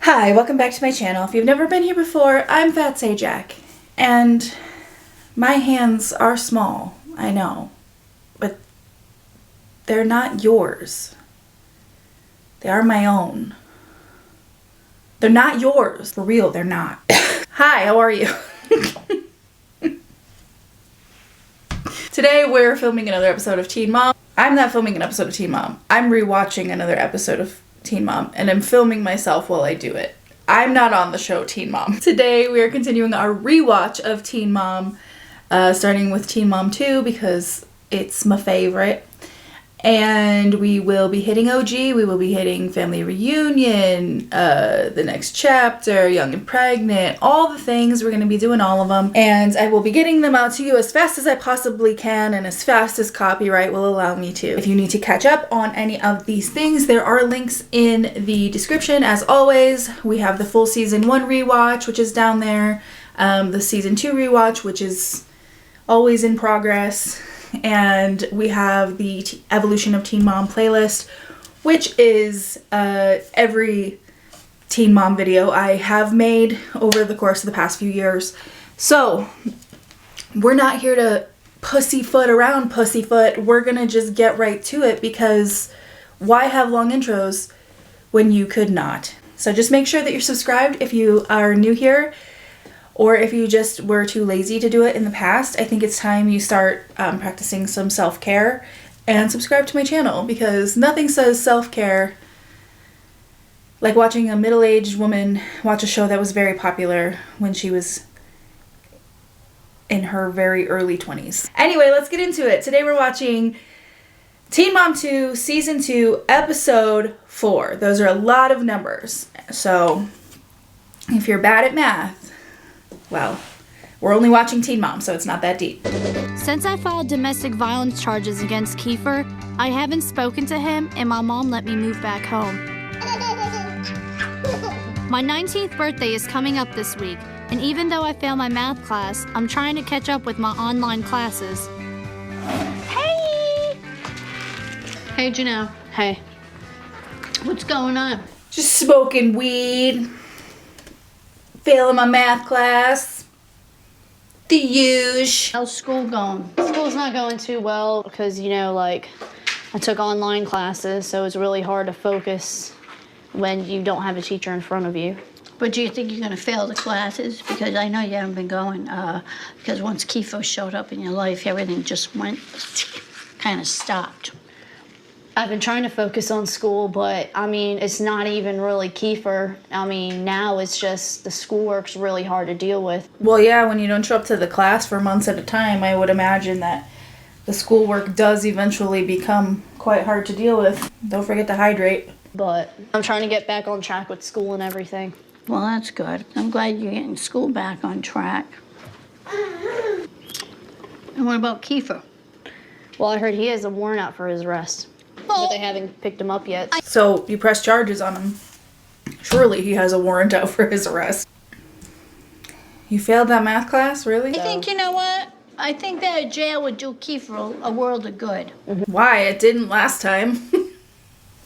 Hi, welcome back to my channel. If you've never been here before, I'm Fat Sajak, and my hands are small, I know, but they're not yours. They are my own. They're not yours. For real, they're not. Hi, how are you? Today we're filming another episode of Teen Mom. I'm not filming an episode of Teen Mom. I'm rewatching another episode of Teen Mom, and I'm filming myself while I do it. I'm not on the show Teen Mom. Today we are continuing our rewatch of Teen Mom, starting with Teen Mom 2 because it's my favorite. And we will be hitting OG, we will be hitting Family Reunion, the next chapter, Young and Pregnant, all the things. We're going to be doing all of them. And I will be getting them out to you as fast as I possibly can and as fast as copyright will allow me to. If you need to catch up on any of these things, there are links in the description. As always, we have the full Season 1 rewatch, which is down there. The Season 2 rewatch, which is always in progress. And we have the Evolution of Teen Mom playlist, which is every Teen Mom video I have made over the course of the past few years. So we're not here to pussyfoot around pussyfoot. We're gonna just get right to it because why have long intros when you could not? So just make sure that you're subscribed if you are new here. Or if you just were too lazy to do it in the past, I think it's time you start practicing some self-care and subscribe to my channel because nothing says self-care like watching a middle-aged woman watch a show that was very popular when she was in her very early 20s. Anyway, let's get into it. Today we're watching Teen Mom 2, Season 2, Episode 4. Those are a lot of numbers. So if you're bad at math, well, we're only watching Teen Mom, so it's not that deep. Since I filed domestic violence charges against Kiefer, I haven't spoken to him, and my mom let me move back home. My 19th birthday is coming up this week, and even though I failed my math class, I'm trying to catch up with my online classes. Hey! Hey, Janelle. Hey. What's going on? Just smoking weed. Failing my math class. The huge. How's school going? School's not going too well because, you know, like, I took online classes, so it's really hard to focus when you don't have a teacher in front of you. But do you think you're going to fail the classes? Because I know you haven't been going, because once Kiefer showed up in your life, everything just went, kind of stopped. I've been trying to focus on school, but, I mean, it's not even really Kiefer. I mean, now it's just the schoolwork's really hard to deal with. Well, yeah, when you don't show up to the class for months at a time, I would imagine that the schoolwork does eventually become quite hard to deal with. Don't forget to hydrate. But I'm trying to get back on track with school and everything. Well, that's good. I'm glad you're getting school back on track. And what about Kiefer? Well, I heard he has a warrant out for his arrest. But they haven't picked him up yet. So you press charges on him. Surely he has a warrant out for his arrest. You failed that math class, really? I think, you know what? I think that jail would do Kiefer a world of good. Why? It didn't last time.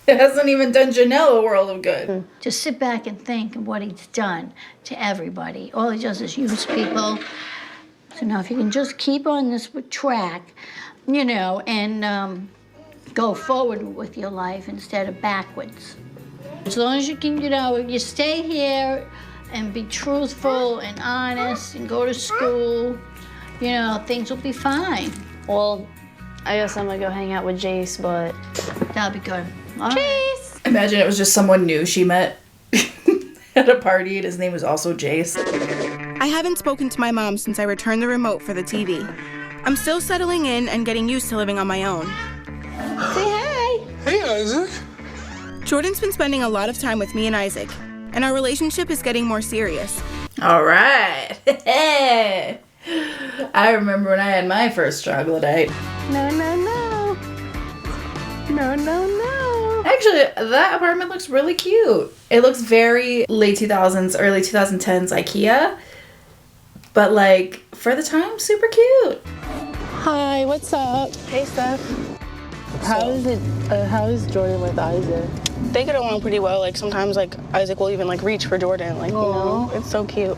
It hasn't even done Janelle a world of good. Just sit back and think of what he's done to everybody. All he does is use people. So now if you can just keep on this track, you know, and go forward with your life instead of backwards. As long as you can, you know, you stay here and be truthful and honest and go to school, you know, things will be fine. Well, I guess I'm gonna go hang out with Jace, but That'll be good. All Jace! right. Imagine it was just someone new she met at a party and his name was also Jace. I haven't spoken to my mom since I returned the remote for the TV. I'm still settling in and getting used to living on my own. Say hi. Hey, Isaac. Jordan's been spending a lot of time with me and Isaac, and our relationship is getting more serious. All right. I remember when I had my first troglodyte. No, no, no. No, no, no. Actually, that apartment looks really cute. It looks very late 2000s, early 2010s IKEA. But like, for the time, super cute. Hi, what's up? Hey, Steph. How is Jordan with Isaac? They get along pretty well. Like sometimes like Isaac will even like reach for Jordan. Like, you know, it's so cute.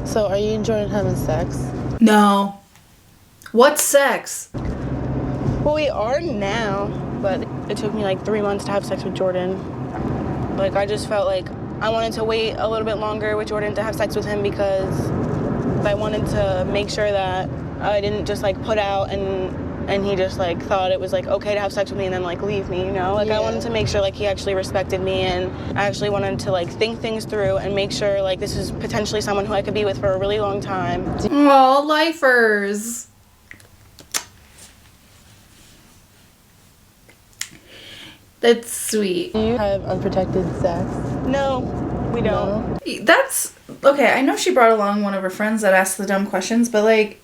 So are you and Jordan having sex? No. What's sex? Well, we are now, but it took me like 3 months to have sex with Jordan. Like I just felt like I wanted to wait a little bit longer with Jordan to have sex with him because I wanted to make sure that I didn't just like put out and he just like thought it was like okay to have sex with me and then like leave me, you know? Like I wanted to make sure like he actually respected me, and I actually wanted to like think things through and make sure like this is potentially someone who I could be with for a really long time. Aw, lifers. That's sweet. Do you have unprotected sex? No, we don't. That's okay. I know she brought along one of her friends that asked the dumb questions, but like,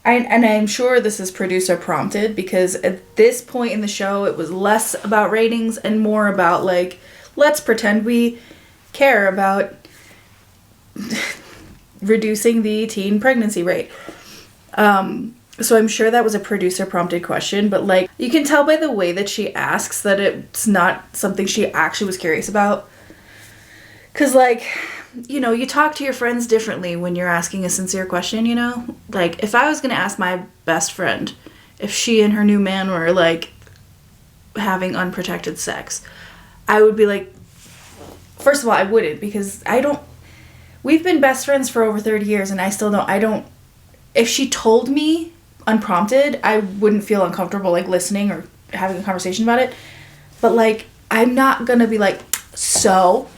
I'm sure this is producer prompted because at this point in the show, it was less about ratings and more about like, let's pretend we care about reducing the teen pregnancy rate. So I'm sure that was a producer prompted question, but like you can tell by the way that she asks that it's not something she actually was curious about. 'Cause like, you know, you talk to your friends differently when you're asking a sincere question, you know? Like if I was going to ask my best friend if she and her new man were like having unprotected sex, I would be like, first of all, I wouldn't, because we've been best friends for over 30 years and if she told me unprompted, I wouldn't feel uncomfortable like listening or having a conversation about it. But like, I'm not gonna be like, so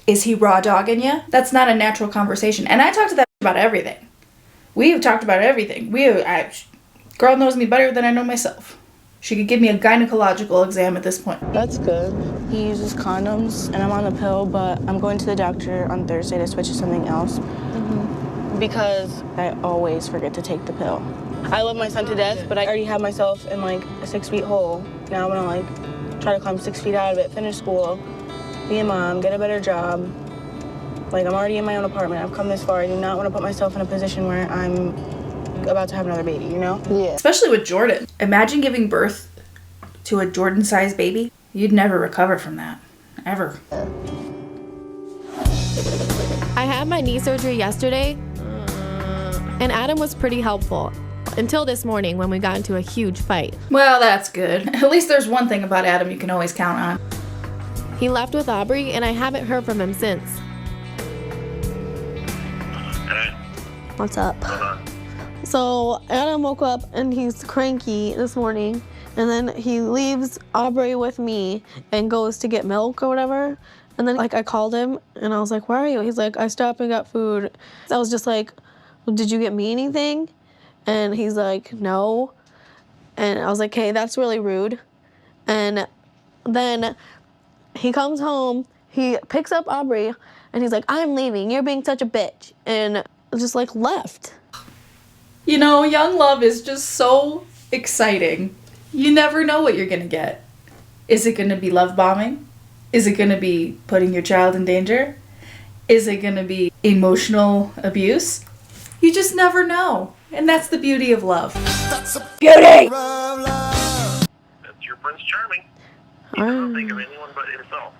is he raw dogging you? That's not a natural conversation. And I talk to that about everything. We have talked about everything. Girl knows me better than I know myself. She could give me a gynecological exam at this point. That's good. He uses condoms and I'm on the pill, but I'm going to the doctor on Thursday to switch to something else. Because I always forget to take the pill. I love my son to death, but I already have myself in like a 6 feet hole. Now I'm gonna like try to climb 6 feet out of it, finish school, be a mom, get a better job. Like I'm already in my own apartment. I've come this far. I do not want to put myself in a position where I'm about to have another baby, you know? Yeah. Especially with Jordan. Imagine giving birth to a Jordan-sized baby. You'd never recover from that. Ever. I had my knee surgery yesterday, and Adam was pretty helpful. Until this morning when we got into a huge fight. Well, that's good. At least there's one thing about Adam you can always count on. He left with Aubrey, and I haven't heard from him since. What's up? So Adam woke up and he's cranky this morning, and then he leaves Aubrey with me and goes to get milk or whatever. And then like I called him and I was like, where are you? He's like, I stopped and got food. I was just like, well, did you get me anything? And he's like, no. And I was like, hey, that's really rude. And then he comes home, he picks up Aubrey, and he's like, I'm leaving, you're being such a bitch. And just like left. You know, young love is just so exciting. You never know what you're gonna get. Is it gonna be love bombing? Is it gonna be putting your child in danger? Is it gonna be emotional abuse? You just never know. And that's the beauty of love. Beauty! That's your Prince Charming. He doesn't think of anyone but himself.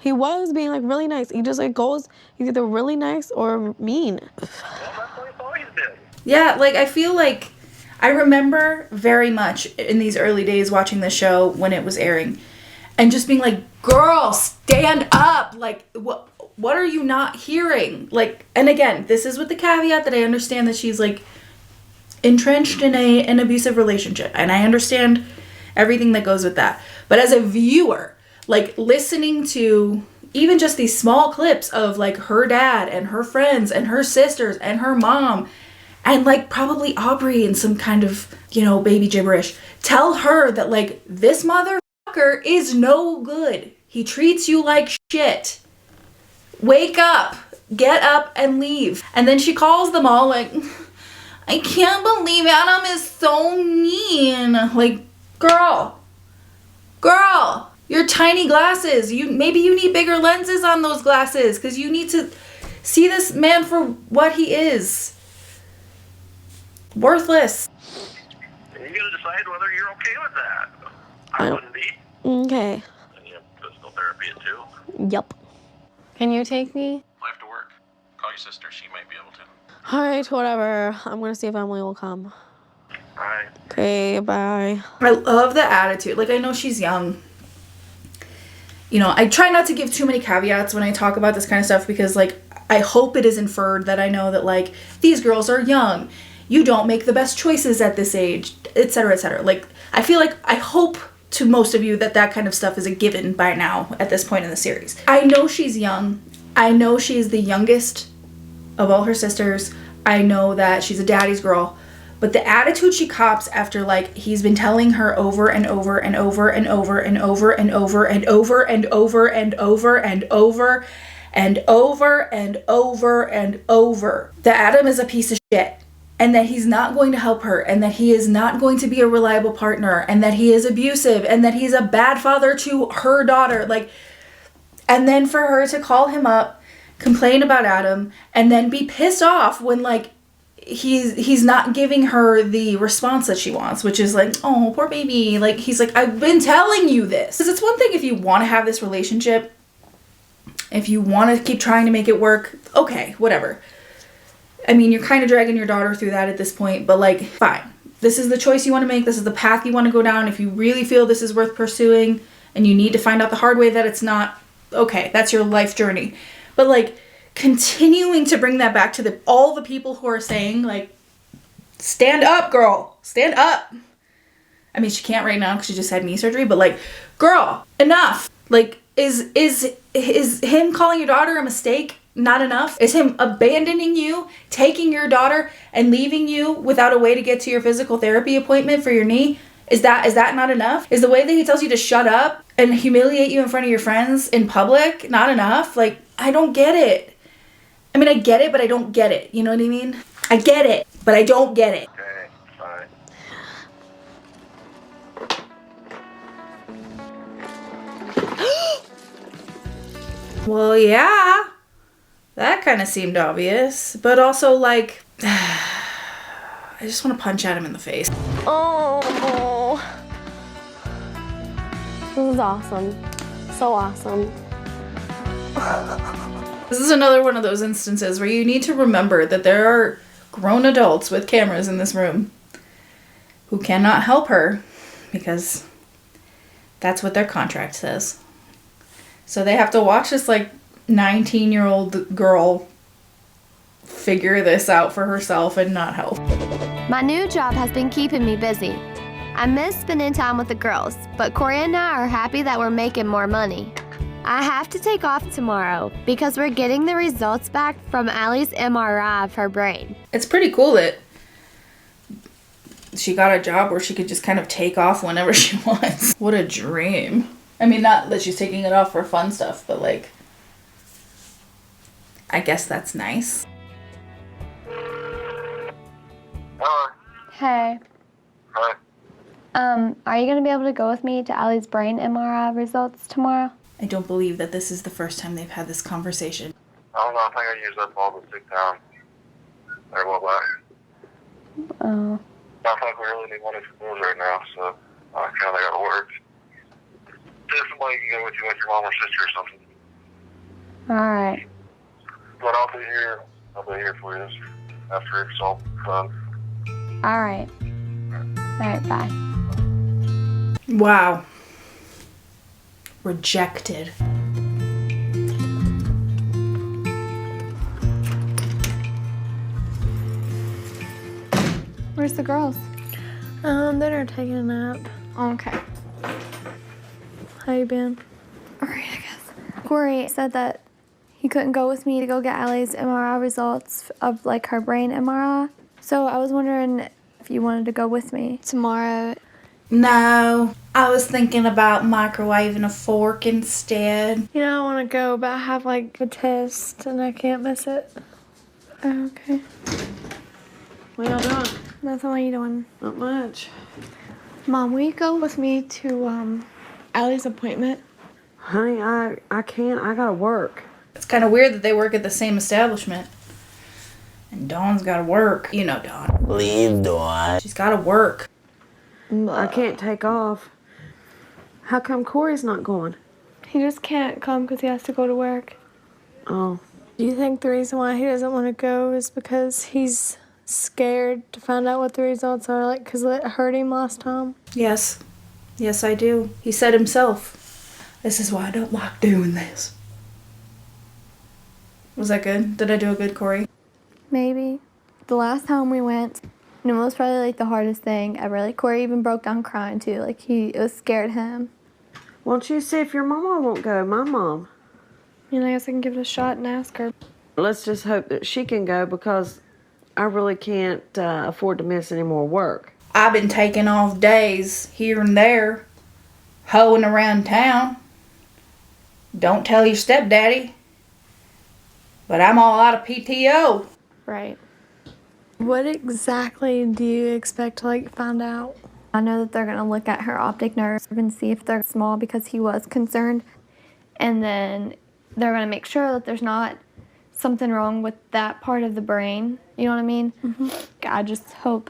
He was being like really nice. He just like goes, he's either really nice or mean. Well, that's what he's always been. Yeah, like I feel like I remember very much in these early days watching the show when it was airing and just being like, girl, stand up. Like, what are you not hearing? Like, and again, this is with the caveat that I understand that she's like entrenched in an abusive relationship. And I understand everything that goes with that. But as a viewer, like listening to even just these small clips of like her dad and her friends and her sisters and her mom and like probably Aubrey and some kind of, you know, baby gibberish, tell her that like this motherfucker is no good. He treats you like shit. Wake up, get up and leave. And then she calls them all like, I can't believe Adam is so mean. Like, girl, your tiny glasses. Maybe you need bigger lenses on those glasses because you need to see this man for what he is. Worthless. And you gotta decide whether you're okay with that. I wouldn't be. Okay. And you have physical therapy too. Yup. Can you take me? I have to work. Call your sister. She might be able to. Alright, whatever. I'm gonna see if Emily will come. Alright. Okay, bye. I love the attitude. Like, I know she's young. You know, I try not to give too many caveats when I talk about this kind of stuff because, like, I hope it is inferred that I know that, like, these girls are young. You don't make the best choices at this age, etc., etc. Like, I feel like, I hope to most of you that that kind of stuff is a given by now at this point in the series. I know she's young. I know she is the youngest of all her sisters. I know that she's a daddy's girl. But the attitude she cops after, like, he's been telling her over and over and over and over and over and over and over and over and over and over and over and over and over that Adam is a piece of shit and that he's not going to help her and that he is not going to be a reliable partner and that he is abusive and that he's a bad father to her daughter. Like, and then for her to call him up, complain about Adam, and then be pissed off when, like, he's not giving her the response that she wants, which is like, oh, poor baby. Like, he's like, I've been telling you this. Because it's one thing if you want to have this relationship, if you want to keep trying to make it work, okay, whatever. I mean, you're kind of dragging your daughter through that at this point, but, like, fine. This is the choice you want to make. This is the path you want to go down. If you really feel this is worth pursuing and you need to find out the hard way that it's not, okay, that's your life journey. But, like, continuing to bring that back to all the people who are saying, like, stand up, girl, stand up. I mean, she can't right now because she just had knee surgery, but, like, girl, enough. Like, is him calling your daughter a mistake not enough? Is him abandoning you, taking your daughter, and leaving you without a way to get to your physical therapy appointment for your knee? Is that not enough? Is the way that he tells you to shut up and humiliate you in front of your friends in public not enough? Like, I don't get it. I mean, I get it, but I don't get it. You know what I mean? I get it, but I don't get it. Okay, fine. Well, yeah. That kind of seemed obvious. But also, like, I just want to punch at him in the face. Oh. This is awesome. So awesome. This is another one of those instances where you need to remember that there are grown adults with cameras in this room who cannot help her because that's what their contract says. So they have to watch this, like, 19-year-old girl figure this out for herself and not help. My new job has been keeping me busy. I miss spending time with the girls, but Corey and I are happy that we're making more money. I have to take off tomorrow because we're getting the results back from Allie's MRI of her brain. It's pretty cool that she got a job where she could just kind of take off whenever she wants. What a dream. I mean, not that she's taking it off for fun stuff, but, like, I guess that's nice. Hello. Hey. Hi. Are you gonna be able to go with me to Allie's brain MRI results tomorrow? I don't believe that this is the first time they've had this conversation. I don't know. I think I used up all the sick time. There, what back? Oh. I think we really need one of those right now, so I kind of got to work. If somebody can go with you, like your mom or sister or something. Alright. But I'll be here. I'll be here for you after it's all done. Alright. Alright, bye. Wow. Rejected. Where's the girls? They're taking a nap. Okay. How you been? Alright, I guess. Corey said that he couldn't go with me to go get Allie's MRI results of, like, her brain MRI. So I was wondering if you wanted to go with me tomorrow. No, I was thinking about microwaving a fork instead. You know, I want to go, but I have, like, a test and I can't miss it. Oh, okay. What y'all doing? Nothing. What are you doing? Not much. Mom, will you go with me to, Allie's appointment? Honey, I can't. I gotta work. It's kind of weird that they work at the same establishment. And Dawn's gotta work. You know Dawn. Leave, Dawn. She's gotta work. I can't take off. How come Corey's not going? He just can't come because he has to go to work. Oh. Do you think the reason why he doesn't want to go is because he's scared to find out what the results are, like, because it hurt him last time? Yes. Yes, I do. He said himself, this is why I don't like doing this. Was that good? Did I do a good Corey? Maybe. The last time we went, it was probably like the hardest thing ever. Like Corey even broke down crying too. Like it scared him. Won't you see if your mama won't go? My mom. I guess I can give it a shot and ask her. Let's just hope that she can go because I really can't afford to miss any more work. I've been taking off days here and there, hoeing around town. Don't tell your stepdaddy, but I'm all out of PTO. Right. What exactly do you expect to, like, find out? I know that they're going to look at her optic nerves and see if they're small because he was concerned. And then they're going to make sure that there's not something wrong with that part of the brain. You know what I mean? Mm-hmm. I just hope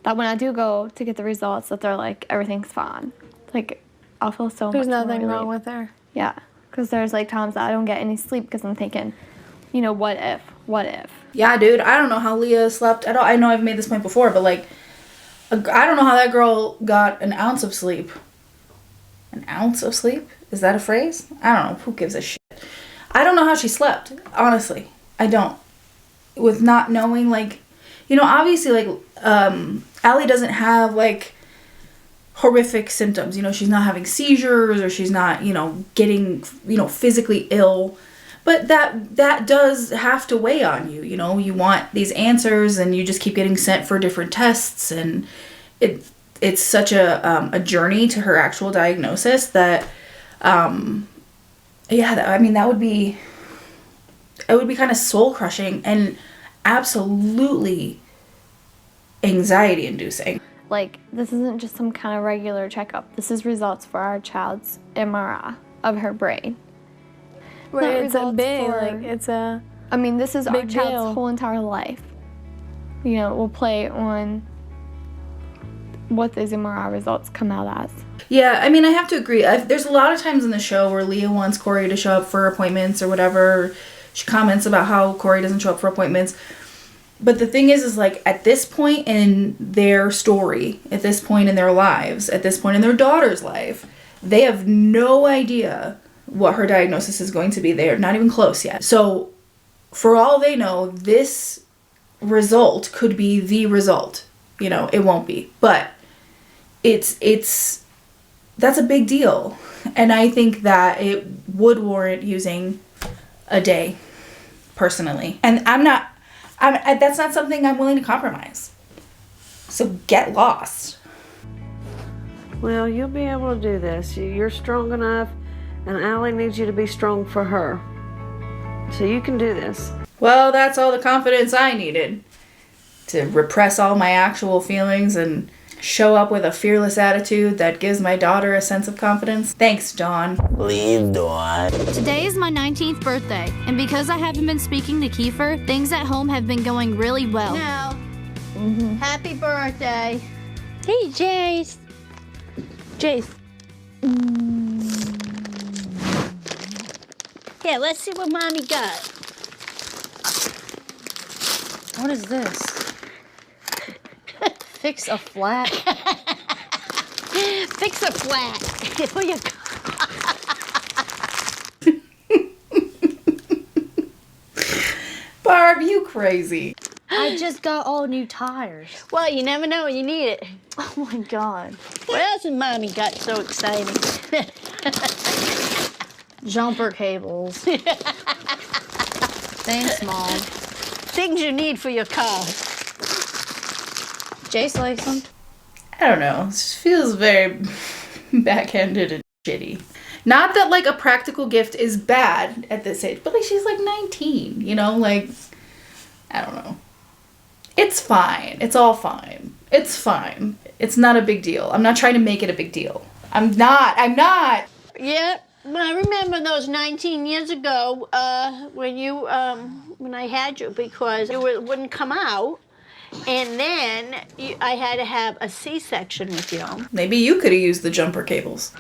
that when I do go to get the results that they're like, everything's fine. Like, I'll feel so There's much more nothing wrong relief. with her. Yeah, because there's like times that I don't get any sleep because I'm thinking, you know, what if? What if? Yeah, dude, I don't know how Leah slept at all. I know I've made this point before, but like, I don't know how that girl got an ounce of sleep. An ounce of sleep? Is that a phrase? I don't know. Who gives a shit? I don't know how she slept, honestly. I don't. With not knowing, like, you know, obviously, like, Allie doesn't have, like, horrific symptoms. You know, she's not having seizures or she's not, you know, getting, you know, physically ill. But that does have to weigh on you, you know. You want these answers and you just keep getting sent for different tests. And it's such a journey to her actual diagnosis that, yeah, I mean, it would be kind of soul-crushing and absolutely anxiety-inducing. Like, this isn't just some kind of regular checkup. This is results for our child's MRI of her brain. Right, it's a big, I mean, this is our child's deal. whole entire life. You know, it will play on what those MRI results come out as. Yeah, I mean, I have to agree. There's a lot of times in the show where Leah wants Corey to show up for appointments or whatever. She comments about how Corey doesn't show up for appointments. But the thing is like, at this point in their story, at this point in their lives, at this point in their daughter's life, they have no idea what her diagnosis is going to be. They're not even close yet. So, for all they know, this result could be the result. You know, it won't be. But that's a big deal. And I think that it would warrant using a day, personally. And that's not something I'm willing to compromise. So get lost. Well, you'll be able to do this. You're strong enough, and Allie needs you to be strong for her. So you can do this. Well, that's all the confidence I needed to repress all my actual feelings and show up with a fearless attitude that gives my daughter a sense of confidence. Thanks, Dawn. Leave Dawn. Today is my 19th birthday, and because I haven't been speaking to Kiefer, things at home have been going really well. Now, happy birthday. Hey, Jace. Jace. Here, let's see what Mommy got. What is this? Fix a flat? Fix a flat. For your Barb, you crazy. I just got all new tires. Well, you never know when you need it. Oh my God. What else has Mommy got so exciting? Jumper cables. Thanks, Mom. Things you need for your car. Jace likes them. I don't know. It just feels very backhanded and shitty. Not that, like, a practical gift is bad at this age, but, like, she's, like, 19, you know? Like, I don't know. It's fine. It's all fine. It's fine. It's not a big deal. I'm not trying to make it a big deal. I'm not. Yeah, but I remember those 19 years ago when I had you, because it wouldn't come out. And then I had to have a C-section with you. Maybe you could have used the jumper cables.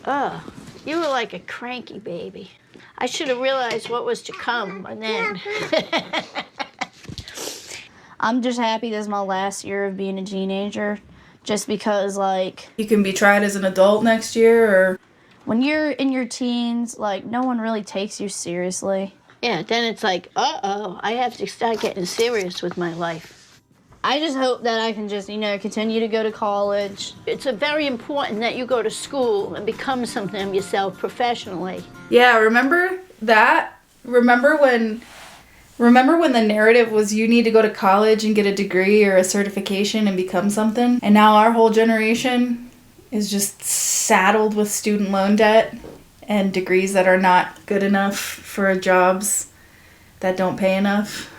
Oh, you were like a cranky baby. I should have realized what was to come and then. I'm just happy this is my last year of being a teenager. Just because, like... You can be tried as an adult next year, or... When you're in your teens, like, no one really takes you seriously. Yeah, then it's like, uh-oh, I have to start getting serious with my life. I just hope that I can just, continue to go to college. It's very important that you go to school and become something of yourself professionally. Yeah, remember that? Remember when the narrative was you need to go to college and get a degree or a certification and become something? And now our whole generation is just saddled with student loan debt and degrees that are not good enough for jobs that don't pay enough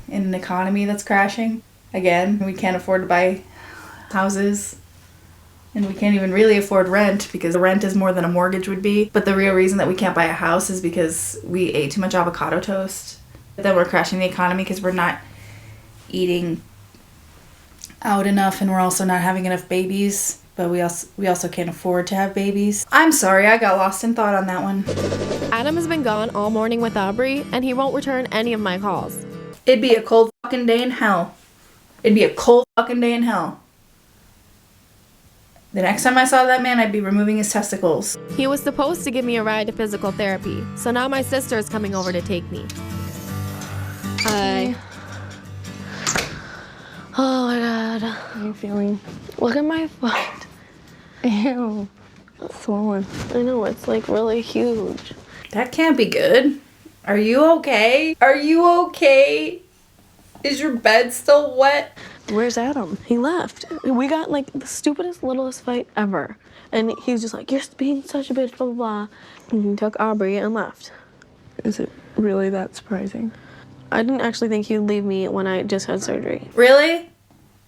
in an economy that's crashing. Again, we can't afford to buy houses, and we can't even really afford rent because the rent is more than a mortgage would be. But the real reason that we can't buy a house is because we ate too much avocado toast. Then we're crashing the economy because we're not eating out enough, and we're also not having enough babies. But we also can't afford to have babies. I'm sorry, I got lost in thought on that one. Adam has been gone all morning with Aubrey, and he won't return any of my calls. It'd be a cold fucking day in hell. It'd be a cold fucking day in hell. The next time I saw that man, I'd be removing his testicles. He was supposed to give me a ride to physical therapy, so now my sister is coming over to take me. Hi. Oh my god. How are you feeling? Look at my foot. Ew. It's swollen. I know, it's like really huge. That can't be good. Are you okay? Are you okay? Is your bed still wet? Where's Adam? He left. We got like the stupidest, littlest fight ever. And he's just like, you're being such a bitch, blah, blah, blah. And he took Aubrey and left. Is it really that surprising? I didn't actually think he'd leave me when I just had surgery. Really?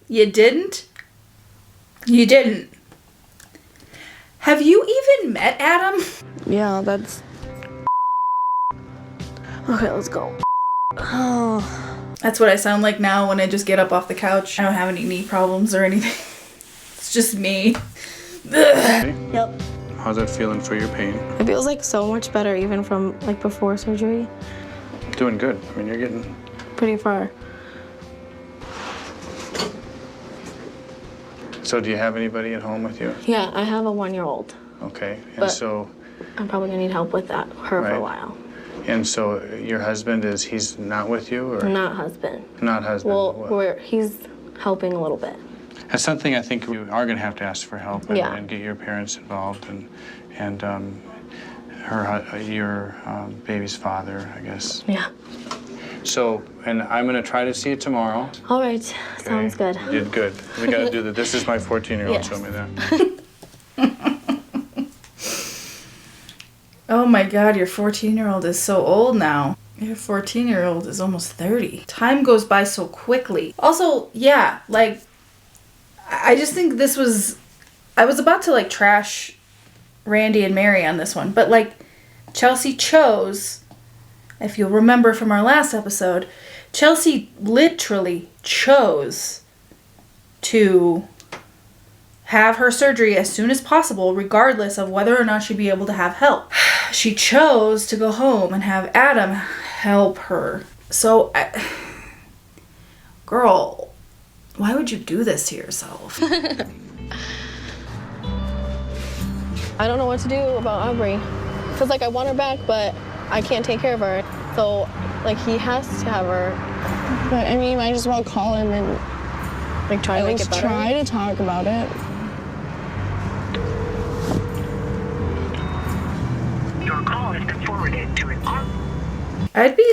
You didn't? You didn't. Have you even met Adam? Yeah, that's... Okay, let's go. Oh. That's what I sound like now when I just get up off the couch. I don't have any knee problems or anything. It's just me. Okay. Yep. How's that feeling for your pain? It feels like so much better even from like before surgery. Doing good. I mean, you're getting pretty far. So do you have anybody at home with you? Yeah, I have a 1-year-old. Okay, and But so... I'm probably gonna need help with that, her for a while. And so your husband he's not with you, or? Not husband. Not husband. Well, he's helping a little bit. That's something I think you are gonna have to ask for help and, Yeah. and get your parents involved and your baby's father, I guess. Yeah. So, and I'm gonna try to see it tomorrow. All right, sounds good. You did good. We gotta do that. This is my 14-year-old, Yes. show me that. Oh my god, your 14-year-old is so old now. Your 14-year-old is almost 30. Time goes by so quickly. Also, yeah, like, I just think this was... I was about to, like, trash Randy and Mary on this one, but, like, Chelsea chose... If you'll remember from our last episode, Chelsea literally chose to have her surgery as soon as possible, regardless of whether or not she'd be able to have help. She chose to go home and have Adam help her. So, girl, why would you do this to yourself? I don't know what to do about Aubrey. Cause like I want her back, but I can't take care of her. So like he has to have her. But I mean, I just want to call him and like try to make it better. Try to talk about it. Your call has been forwarded to an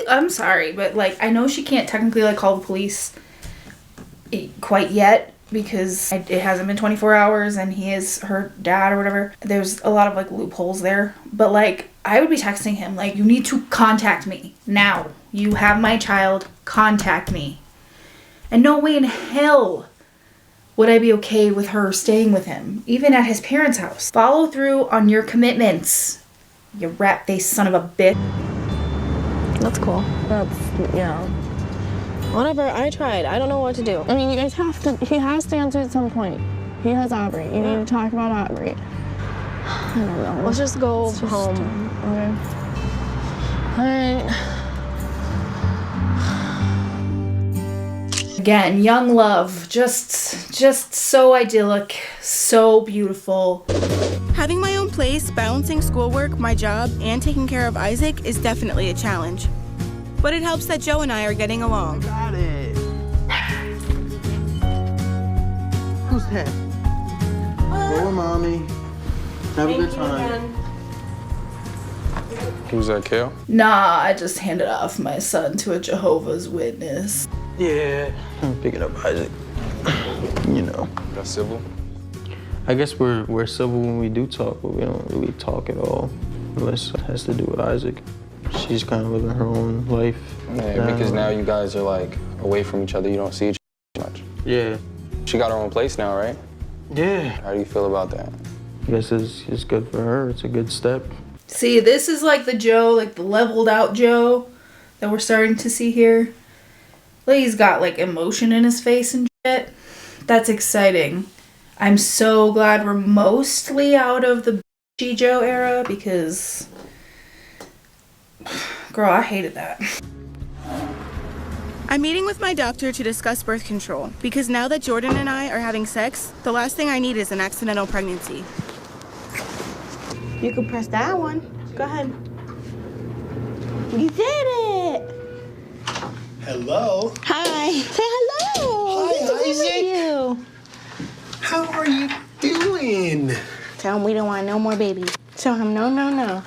I'm sorry, but like I know she can't technically like call the police quite yet because it hasn't been 24 hours and he is her dad or whatever. There's a lot of like loopholes there, but like I would be texting him like, you need to contact me now. You have my child, contact me. And no way in hell would I be okay with her staying with him, even at his parents' house. Follow through on your commitments, you rat-faced son of a bitch. That's cool. That's, yeah. Whatever, I tried. I don't know what to do. I mean, you guys have to, he has to answer at some point. He has Aubrey. You need to talk about Aubrey. I don't know. Let's just go home. Okay. All right. Again, young love, just so idyllic, so beautiful. Having my own place, balancing schoolwork, my job, and taking care of Isaac is definitely a challenge. But it helps that Joe and I are getting along. Got it. Who's that? Go with mommy. Have a good time. Who's that, Kale? Nah, I just handed off my son to a Jehovah's Witness. Yeah, I'm picking up Isaac. You know. That's civil? I guess we're civil when we do talk, but we don't really talk at all. Unless it has to do with Isaac. She's kind of living her own life. Yeah, because now you guys are like away from each other. You don't see each other much. Yeah. She got her own place now, right? Yeah. How do you feel about that? I guess it's good for her. It's a good step. See, this is like the Joe, like the leveled out Joe that we're starting to see here. Like he's got like emotion in his face and shit. That's exciting. I'm so glad we're mostly out of the bitchy Joe era because, girl, I hated that. I'm meeting with my doctor to discuss birth control because now that Jordan and I are having sex, the last thing I need is an accidental pregnancy. You can press that one. Go ahead. You did it! Hello. Hi. Say hello. Hi, Isaac. You. How are you doing? Tell him we don't want no more babies. Tell him no, no, no.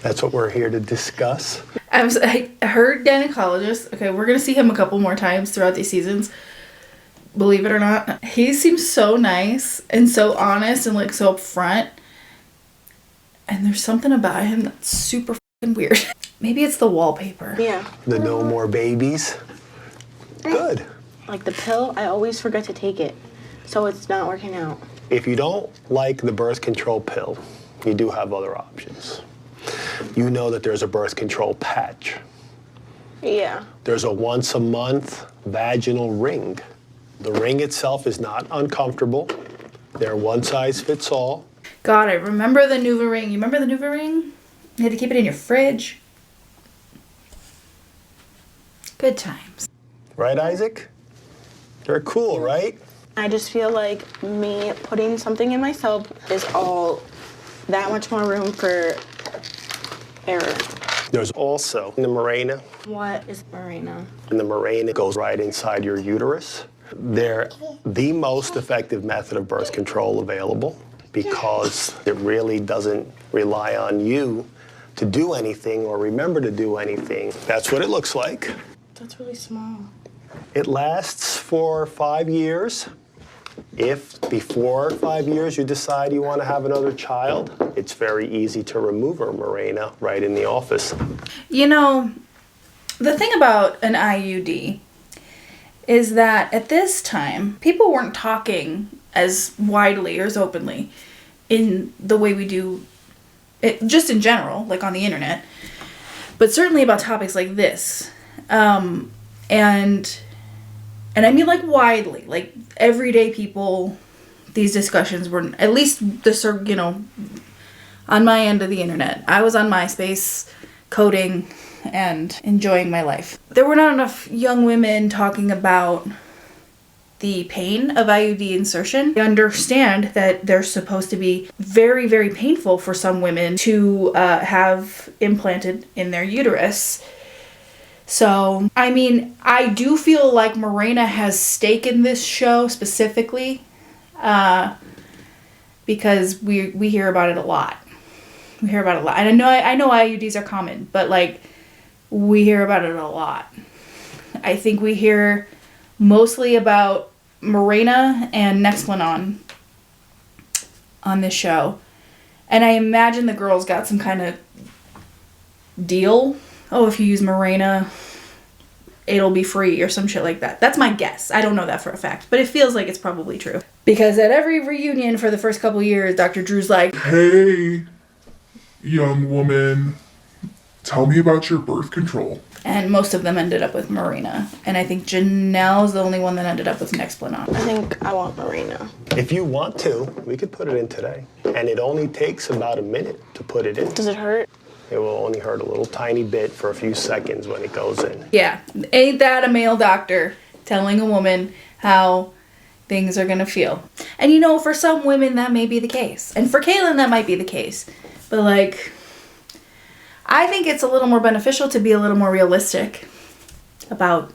That's what we're here to discuss. I heard gynecologist. Okay, we're gonna see him a couple more times throughout these seasons. Believe it or not, he seems so nice and so honest and like so upfront. And there's something about him that's super fucking weird. Maybe it's the wallpaper. Yeah. The no more babies. Good. Like the pill, I always forget to take it. So it's not working out. If you don't like the birth control pill, you do have other options. You know that there's a birth control patch. Yeah. There's a once a month vaginal ring. The ring itself is not uncomfortable. They're one size fits all. God, I remember the NuvaRing. You remember the NuvaRing? You had to keep it in your fridge. Good times. Right, Isaac? They're cool, right? I just feel like me putting something in myself is all that much more room for error. There's also the Mirena. What is Mirena? And the Mirena goes right inside your uterus. They're the most effective method of birth control available because it really doesn't rely on you to do anything or remember to do anything. That's what it looks like. That's really small. It lasts for 5 years. If before 5 years you decide you want to have another child, it's very easy to remove a Mirena right in the office. You know, the thing about an IUD is that at this time, people weren't talking as widely or as openly in the way we do it, just in general, like on the internet, but certainly about topics like this. And I mean like widely, like everyday people, these discussions were, at least the, you know, on my end of the internet. I was on MySpace coding and enjoying my life. There were not enough young women talking about the pain of IUD insertion. I understand that they're supposed to be very, very painful for some women to have implanted in their uterus. So, I mean, I do feel like Mirena has stake in this show specifically because we hear about it a lot. We hear about it a lot. And I know IUDs are common, but like we hear about it a lot. I think we hear mostly about Mirena and Nexplanon on this show. And I imagine the girls got some kind of deal. Oh, if you use Mirena, it'll be free or some shit like that. That's my guess. I don't know that for a fact, but it feels like it's probably true. Because at every reunion for the first couple years, Dr. Drew's like, "Hey, young woman, Tell me about your birth control. And most of them ended up with Marina. And I think Janelle's the only one that ended up with Nexplanon. I think I want Marina. If you want to, we could put it in today. And it only takes about a minute to put it in. Does it hurt? It will only hurt a little tiny bit for a few seconds when it goes in. Yeah, ain't that a male doctor telling a woman how things are gonna feel? And you know, for some women that may be the case. And for Kaylin that might be the case. But like, I think it's a little more beneficial to be a little more realistic about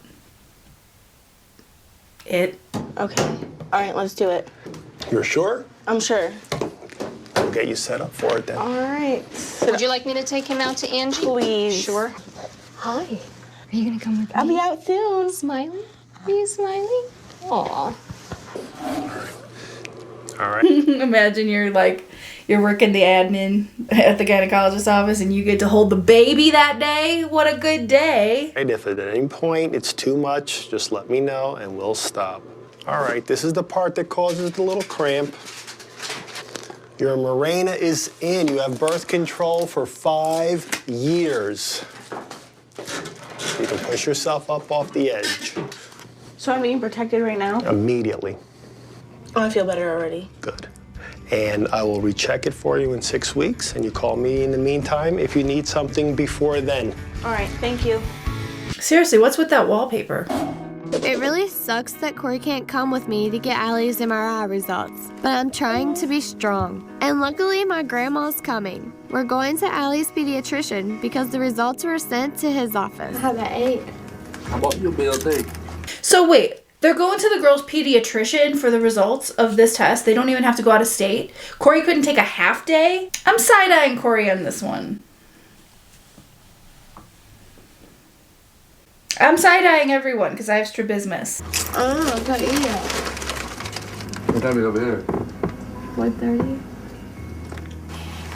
it. Okay. All right, let's do it. You're sure? I'm sure. We'll get you set up for it then. All right. Would you like me to take him out to Angie? Please. Sure. Hi. Are you gonna come with me? I'll be out soon. Smiling? Are you smiling? Aw. All right. Imagine you're working the admin at the gynecologist's office and you get to hold the baby that day. What a good day. Right, if at any point it's too much, just let me know and we'll stop. All right, this is the part that causes the little cramp. Your Mirena is in. You have birth control for 5 years. You can push yourself up off the edge. So I'm being protected right now? Immediately. Oh, I feel better already. Good. And I will recheck it for you in 6 weeks, and you call me in the meantime if you need something before then. All right, thank you. Seriously, what's with that wallpaper? It really sucks that Corey can't come with me to get Allie's MRI results, but I'm trying to be strong. And luckily, my grandma's coming. We're going to Allie's pediatrician because the results were sent to his office. Have an 8. How about you, BLD? So wait, they're going to the girl's pediatrician for the results of this test. They don't even have to go out of state. Corey couldn't take a half day? I'm side-eyeing Corey on this one. I'm side-eyeing everyone because I have strabismus. Oh, I got you. What time is it over here? 4:30.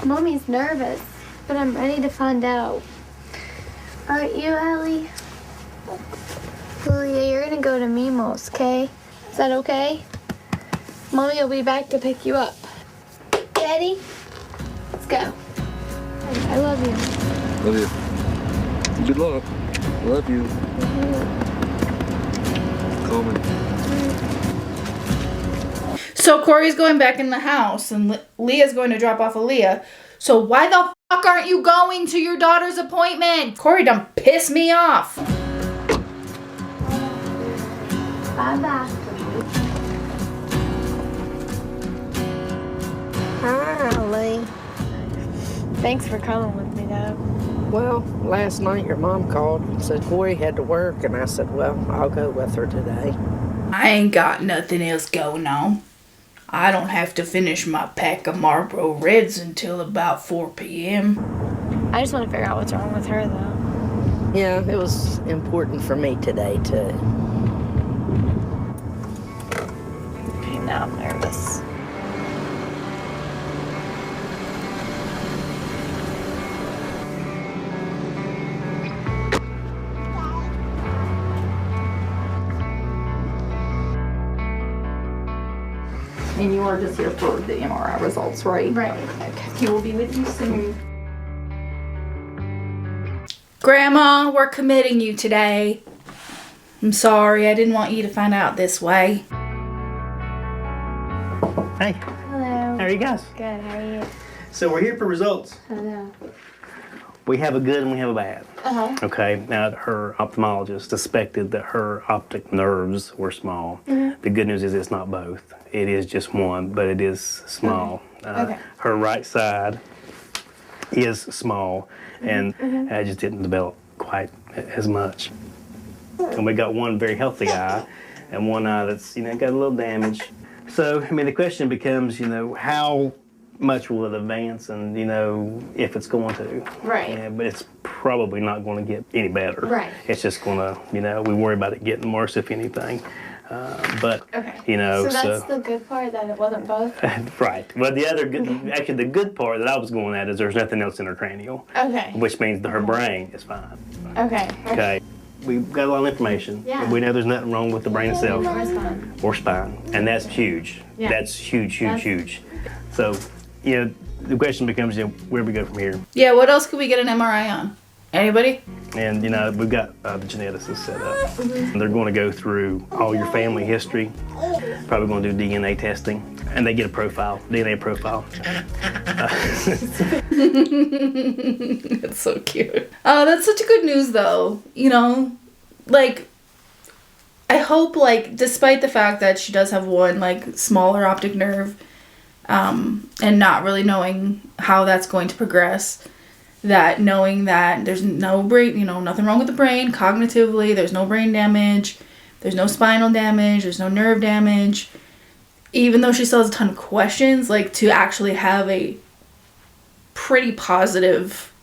Mommy's nervous, but I'm ready to find out. Aren't you, Allie? Julia, you're gonna go to Mimo's, okay? Is that okay? Mommy will be back to pick you up. Daddy, let's go. I love you. Love you. Good luck. Love you. Coming. So Corey's going back in the house and Leah's going to drop off Aaliyah. So why the fuck aren't you going to your daughter's appointment? Corey done pissed me off. Bye-bye. Hi, Lee. Thanks for coming with me, though. Well, last night your mom called and said Corey had to work, and I said, well, I'll go with her today. I ain't got nothing else going on. I don't have to finish my pack of Marlboro Reds until about 4 p.m. I just want to figure out what's wrong with her, though. Yeah, it was important for me today, too. Okay, now I'm nervous. And you are just here for the MRI results, right? Right. Okay. He will be with you soon. Grandma, we're committing you today. I'm sorry, I didn't want you to find out this way. Hey. Hello. How are you guys? Good, how are you? So we're here for results. Hello. We have a good and we have a bad. Uh-huh. Okay, now her ophthalmologist suspected that her optic nerves were small. Mhm. The good news is it's not both. It is just one, but it is small. Okay. Her right side is small and it just didn't develop quite as much. And we got one very healthy eye and one eye that's, got a little damage. So, the question becomes, how much will it advance and, if it's going to. Right. Yeah, but it's probably not going to get any better. Right. It's just going to, we worry about it getting worse, if anything. But, So that's the good part, that it wasn't both? Right. Well, the other good, actually the good part that I was going at is there's nothing else in her cranial. Okay. Which means that her brain is fine. Okay. Okay. We've got a lot of information. Yeah. We know there's nothing wrong with the brain itself. Or spine. Or spine. And that's huge. Yeah. That's huge, huge. So, the question becomes, where do we go from here? Yeah, what else could we get an MRI on? Anybody? And, you know, we've got the geneticist set up. And they're going to go through all your family history, probably going to do DNA testing, and they get a profile, DNA profile. That's so cute. Oh, that's such a good news, though. You know, like, I hope, like, despite the fact that she does have one, like, smaller optic nerve, and not really knowing how that's going to progress, that knowing that there's no brain, you know, nothing wrong with the brain cognitively, there's no brain damage, there's no spinal damage, there's no nerve damage, even though she still has a ton of questions, like, to actually have a pretty positive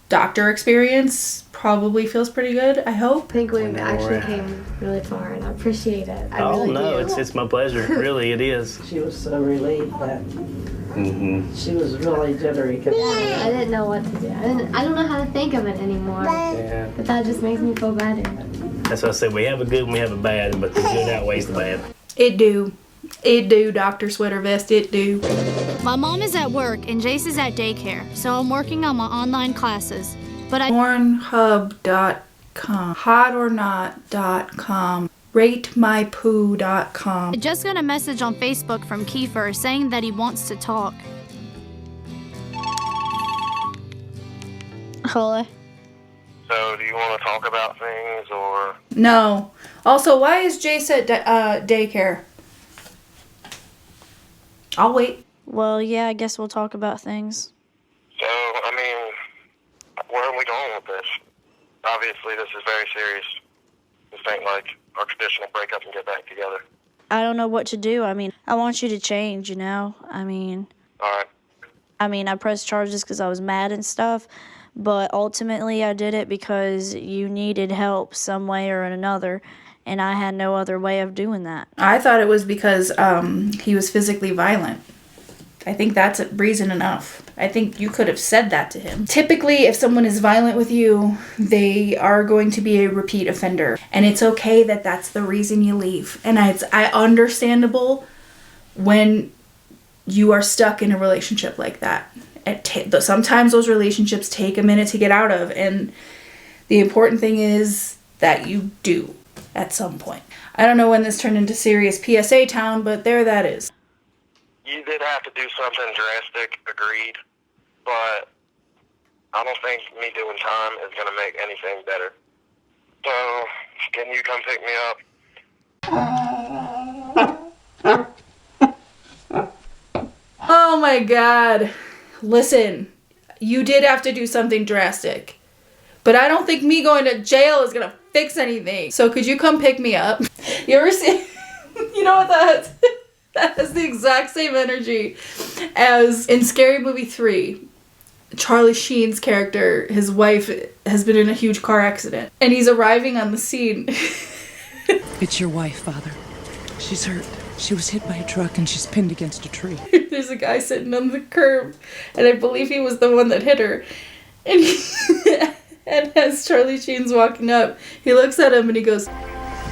doctor experience probably feels pretty good, I hope. I think we actually came really far, and I appreciate it. I really do. It's my pleasure. Really, it is. She was so relieved that she was really jittery. I didn't know what to do. I don't know how to think of it anymore. Yeah. But that just makes me feel better. That's what I said. We have a good and we have a bad, but the good outweighs the bad. It do. It do, Dr. Sweater Vest, it do. My mom is at work and Jace is at daycare, so I'm working on my online classes. But Pornhub.com, hotornot.com, ratemypoo.com. I just got a message on Facebook from Kiefer saying that he wants to talk. Hello? So, do you want to talk about things, or? No. Also, why is Jace at daycare? I'll wait. Well, yeah, I guess we'll talk about things. So, I mean, where are we going with this? Obviously, this is very serious. This ain't like our traditional breakup and get back together. I don't know what to do. I mean, I want you to change, you know? I mean... Alright. I pressed charges because I was mad and stuff, but ultimately I did it because you needed help some way or another, and I had no other way of doing that. I thought it was because he was physically violent. I think that's reason enough. I think you could have said that to him. Typically, if someone is violent with you, they are going to be a repeat offender. And it's okay that that's the reason you leave. And it's understandable when you are stuck in a relationship like that. Sometimes those relationships take a minute to get out of. And the important thing is that you do at some point. I don't know when this turned into serious PSA town, but there that is. You did have to do something drastic, agreed, but I don't think me doing time is going to make anything better. So, can you come pick me up? Oh my god. Listen, you did have to do something drastic, but I don't think me going to jail is going to fix anything. So could you come pick me up? You ever see, you know what that has the exact same energy as in Scary Movie 3. Charlie Sheen's character, his wife has been in a huge car accident, and he's arriving on the scene. It's your wife, Father. She's hurt. She was hit by a truck and she's pinned against a tree. There's a guy sitting on the curb, and I believe he was the one that hit her. And and as Charlie Sheen's walking up, he looks at him and he goes,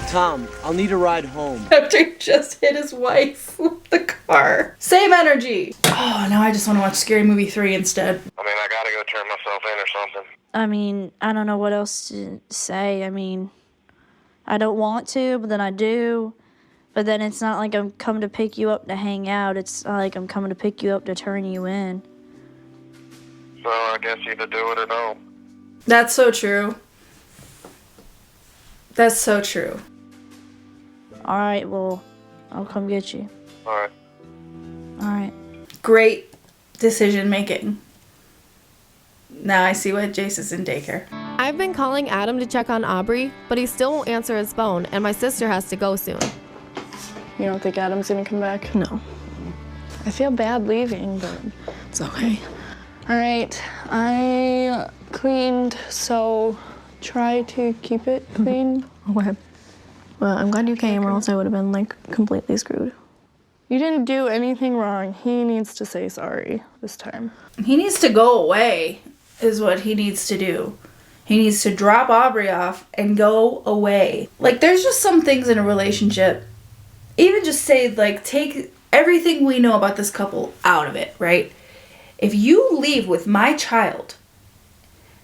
Tom, I'll need a ride home. After he just hit his wife with the car. Same energy. Oh, now I just want to watch Scary Movie 3 instead. I mean, I gotta go turn myself in or something. I don't know what else to say. I don't want to, but then I do. But then it's not like I'm coming to pick you up to hang out. It's like I'm coming to pick you up to turn you in. So I guess either do it or don't. That's so true. That's so true. All right, well, I'll come get you. All right. All right. Great decision making. Now I see why Jace is in daycare. I've been calling Adam to check on Aubrey, but he still won't answer his phone, and my sister has to go soon. You don't think Adam's gonna come back? No. I feel bad leaving, but it's okay. All right, I cleaned, so try to keep it clean. Okay. Well, I'm glad you came, or else I would have been, like, completely screwed. You didn't do anything wrong. He needs to say sorry this time. He needs to go away, is what he needs to do. He needs to drop Aubrey off and go away. Like, there's just some things in a relationship, even just say, like, take everything we know about this couple out of it, right? If you leave with my child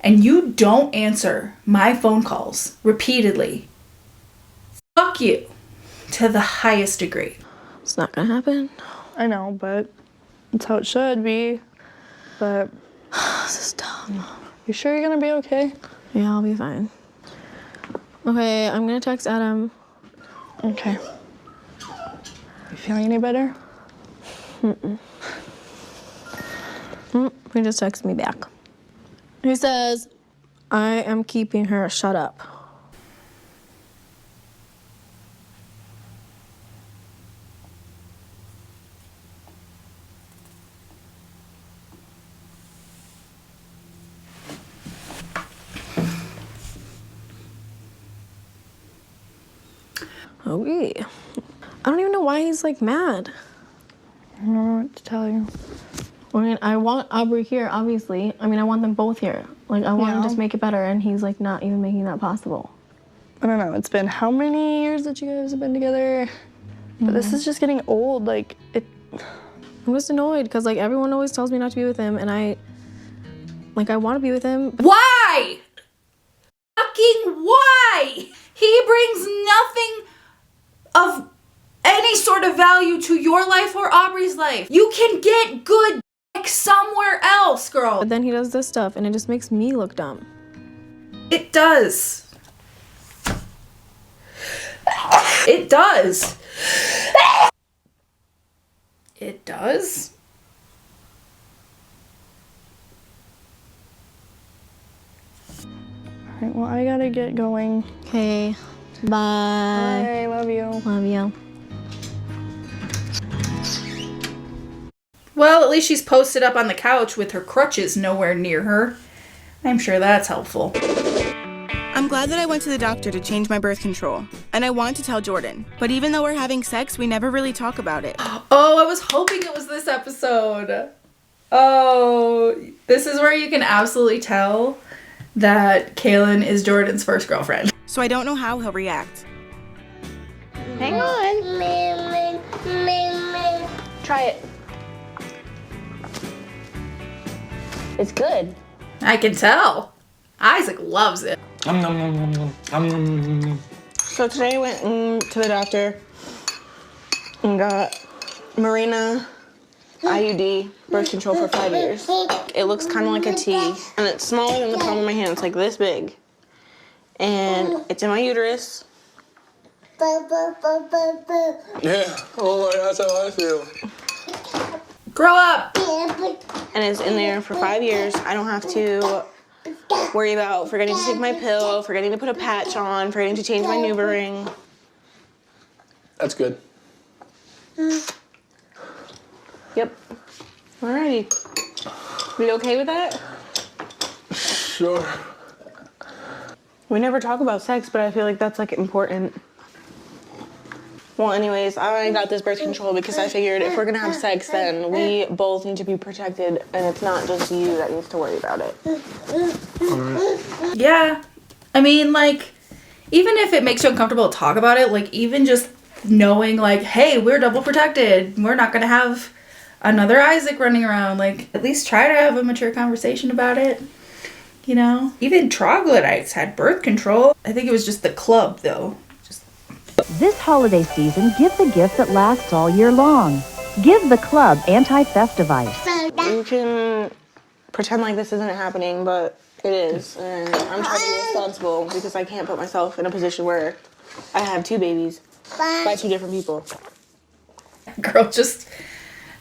and you don't answer my phone calls repeatedly, fuck you to the highest degree. It's not gonna happen. I know, but it's how it should be. But this is dumb. You sure you're gonna be okay? Yeah, I'll be fine. Okay, I'm gonna text Adam. Okay. You feeling any better? He just texted me back. He says, I am keeping her shut up. Okay. I don't even know why he's like mad. I don't know what to tell you. I mean, I want Aubrey here, obviously. I mean, I want them both here. Like, I want him to just make it better, and he's like not even making that possible. I don't know. It's been how many years that you guys have been together? But this is just getting old. Like, I'm just annoyed because like everyone always tells me not to be with him, and I want to be with him. Why? Fucking why? He brings nothing of any sort of value to your life or Aubrey's life. You can get good dick somewhere else, girl. But then he does this stuff, and it just makes me look dumb. It does. It does. It does. All right, well, I gotta get going. Okay, bye. Bye, love you. Love you. Well, at least she's posted up on the couch with her crutches nowhere near her. I'm sure that's helpful. I'm glad that I went to the doctor to change my birth control, and I want to tell Jordan. But even though we're having sex, we never really talk about it. Oh, I was hoping it was this episode. Oh, this is where you can absolutely tell that Kaylin is Jordan's first girlfriend. So I don't know how he'll react. Hang on. Try it. It's good. I can tell. Isaac loves it. So today I went to the doctor and got Marina IUD birth control for 5 years. It looks kind of like a T, and it's smaller than the palm of my hand. It's like this big. And it's in my uterus. Yeah, oh, that's how I feel. Grow up! And it's in there for 5 years. I don't have to worry about forgetting to take my pill, forgetting to put a patch on, forgetting to change my NuvaRing. That's good. Yep. Alrighty. You okay with that? Sure. We never talk about sex, but I feel like that's like important. Well, anyways, I got this birth control because I figured if we're gonna have sex, then we both need to be protected, and it's not just you that needs to worry about it. Yeah. I mean, like, even if it makes you uncomfortable to talk about it, like, even just knowing, like, hey, we're double protected. We're not gonna have another Isaac running around. Like, at least try to have a mature conversation about it. You know? Even troglodytes had birth control. I think it was just the club, though. This holiday season, give the gift that lasts all year long. Give the club anti-theft device. You can pretend like this isn't happening, but it is. And I'm trying to be responsible because I can't put myself in a position where I have 2 babies by 2 different people. Girl, just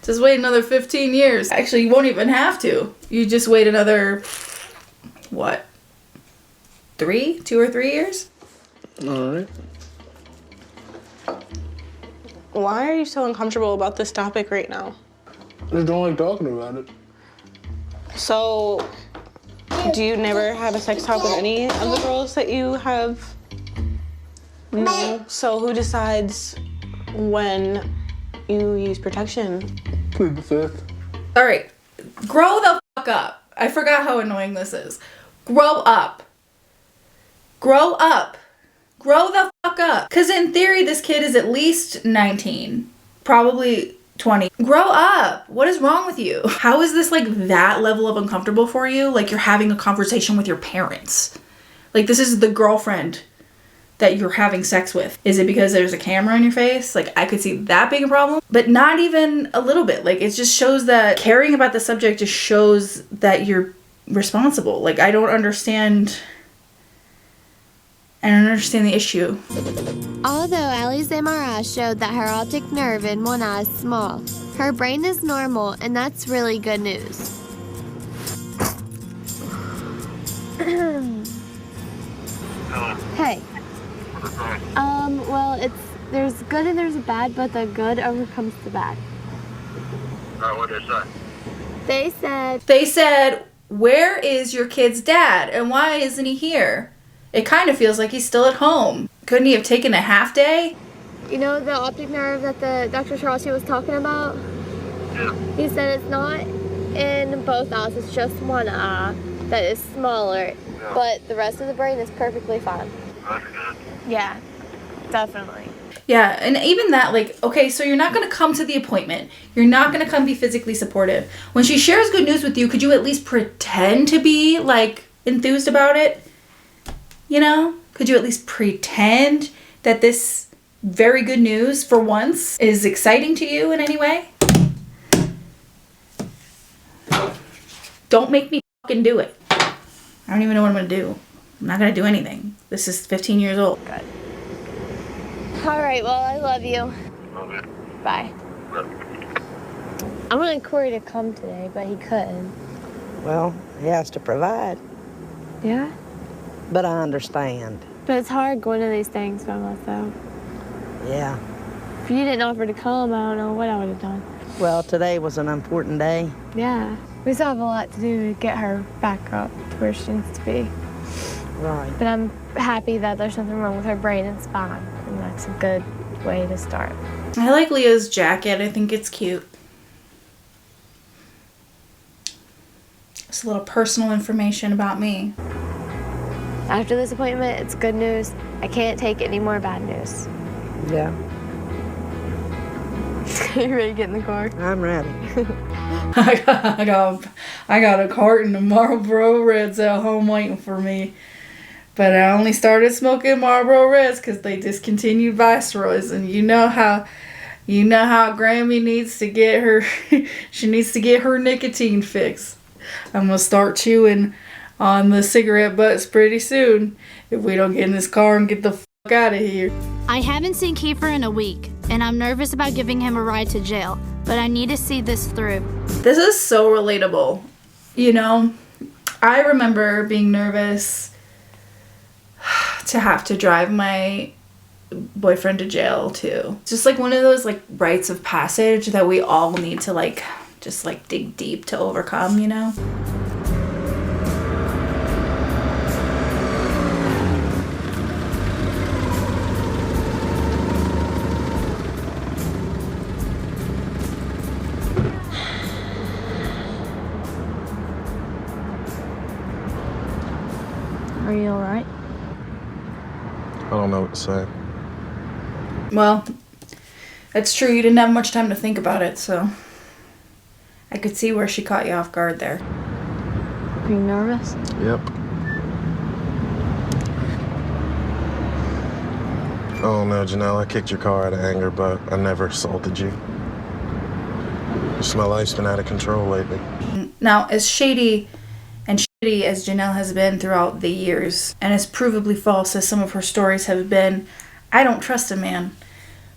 wait another 15 years. Actually, you won't even have to. You just wait another, what, 2 or 3 years? All right. Why are you so uncomfortable about this topic right now? I just don't like talking about it. So, do you never have a sex talk with any of the girls that you have? No. So who decides when you use protection? Plead the fifth. All right, grow the fuck up. I forgot how annoying this is. Grow up. Grow up. Grow the fuck up. Because in theory, this kid is at least 19. Probably 20. Grow up. What is wrong with you? How is this like that level of uncomfortable for you? Like you're having a conversation with your parents. Like this is the girlfriend that you're having sex with. Is it because there's a camera in your face? Like I could see that being a problem, but not even a little bit. Like it just shows that caring about the subject just shows that you're responsible. Like I don't understand the issue. Although Allie's MRI showed that her optic nerve in one eye is small, her brain is normal, and that's really good news. Hey. Well, there's good and there's a bad, but the good overcomes the bad. What did they say? They said, where is your kid's dad and why isn't he here? It kind of feels like he's still at home. Couldn't he have taken a half day? You know the optic nerve that the Dr. Charles was talking about? Yeah. He said it's not in both eyes, it's just one eye that is smaller, but the rest of the brain is perfectly fine. That's good. Yeah, definitely. Yeah, and even that, like, okay, so you're not going to come to the appointment. You're not going to come be physically supportive. When she shares good news with you, could you at least pretend to be, like, enthused about it? You know? Could you at least pretend that this very good news, for once, is exciting to you in any way? Don't make me fucking do it. I don't even know what I'm going to do. I'm not going to do anything. This is 15 years old. Good. All right, well, I love you. Love you. Bye. I wanted Corey to come today, but he couldn't. Well, he has to provide. Yeah? But I understand. But it's hard going to these things by myself. Yeah. If you didn't offer to come, I don't know what I would have done. Well, today was an important day. Yeah. We still have a lot to do to get her back up to where she needs to be. Right. But I'm happy that there's nothing wrong with her brain and spine, and that's a good way to start. I like Leo's jacket. I think it's cute. It's a little personal information about me. After this appointment, it's good news. I can't take any more bad news. Yeah. You ready to get in the car? I'm ready. I got a carton of Marlboro Reds at home waiting for me. But I only started smoking Marlboro Reds because they discontinued Viceroys, and you know how Grammy needs to get her she needs to get her nicotine fix. I'm gonna start chewing on the cigarette butts pretty soon if we don't get in this car and get the fuck out of here. I haven't seen Kiefer in a week, and I'm nervous about giving him a ride to jail, but I need to see this through. This is so relatable. You know, I remember being nervous to have to drive my boyfriend to jail too. Just like one of those like rites of passage that we all need to like just like dig deep to overcome, you know? Are you alright? I don't know what to say. Well, that's true. You didn't have much time to think about it, so I could see where she caught you off guard there. Are you nervous? Yep. Oh no, Janelle, I kicked your car out of anger, but I never assaulted you. Just my life's been out of control lately. Now, as shady and shitty as Janelle has been throughout the years, and as provably false as some of her stories have been, I don't trust a man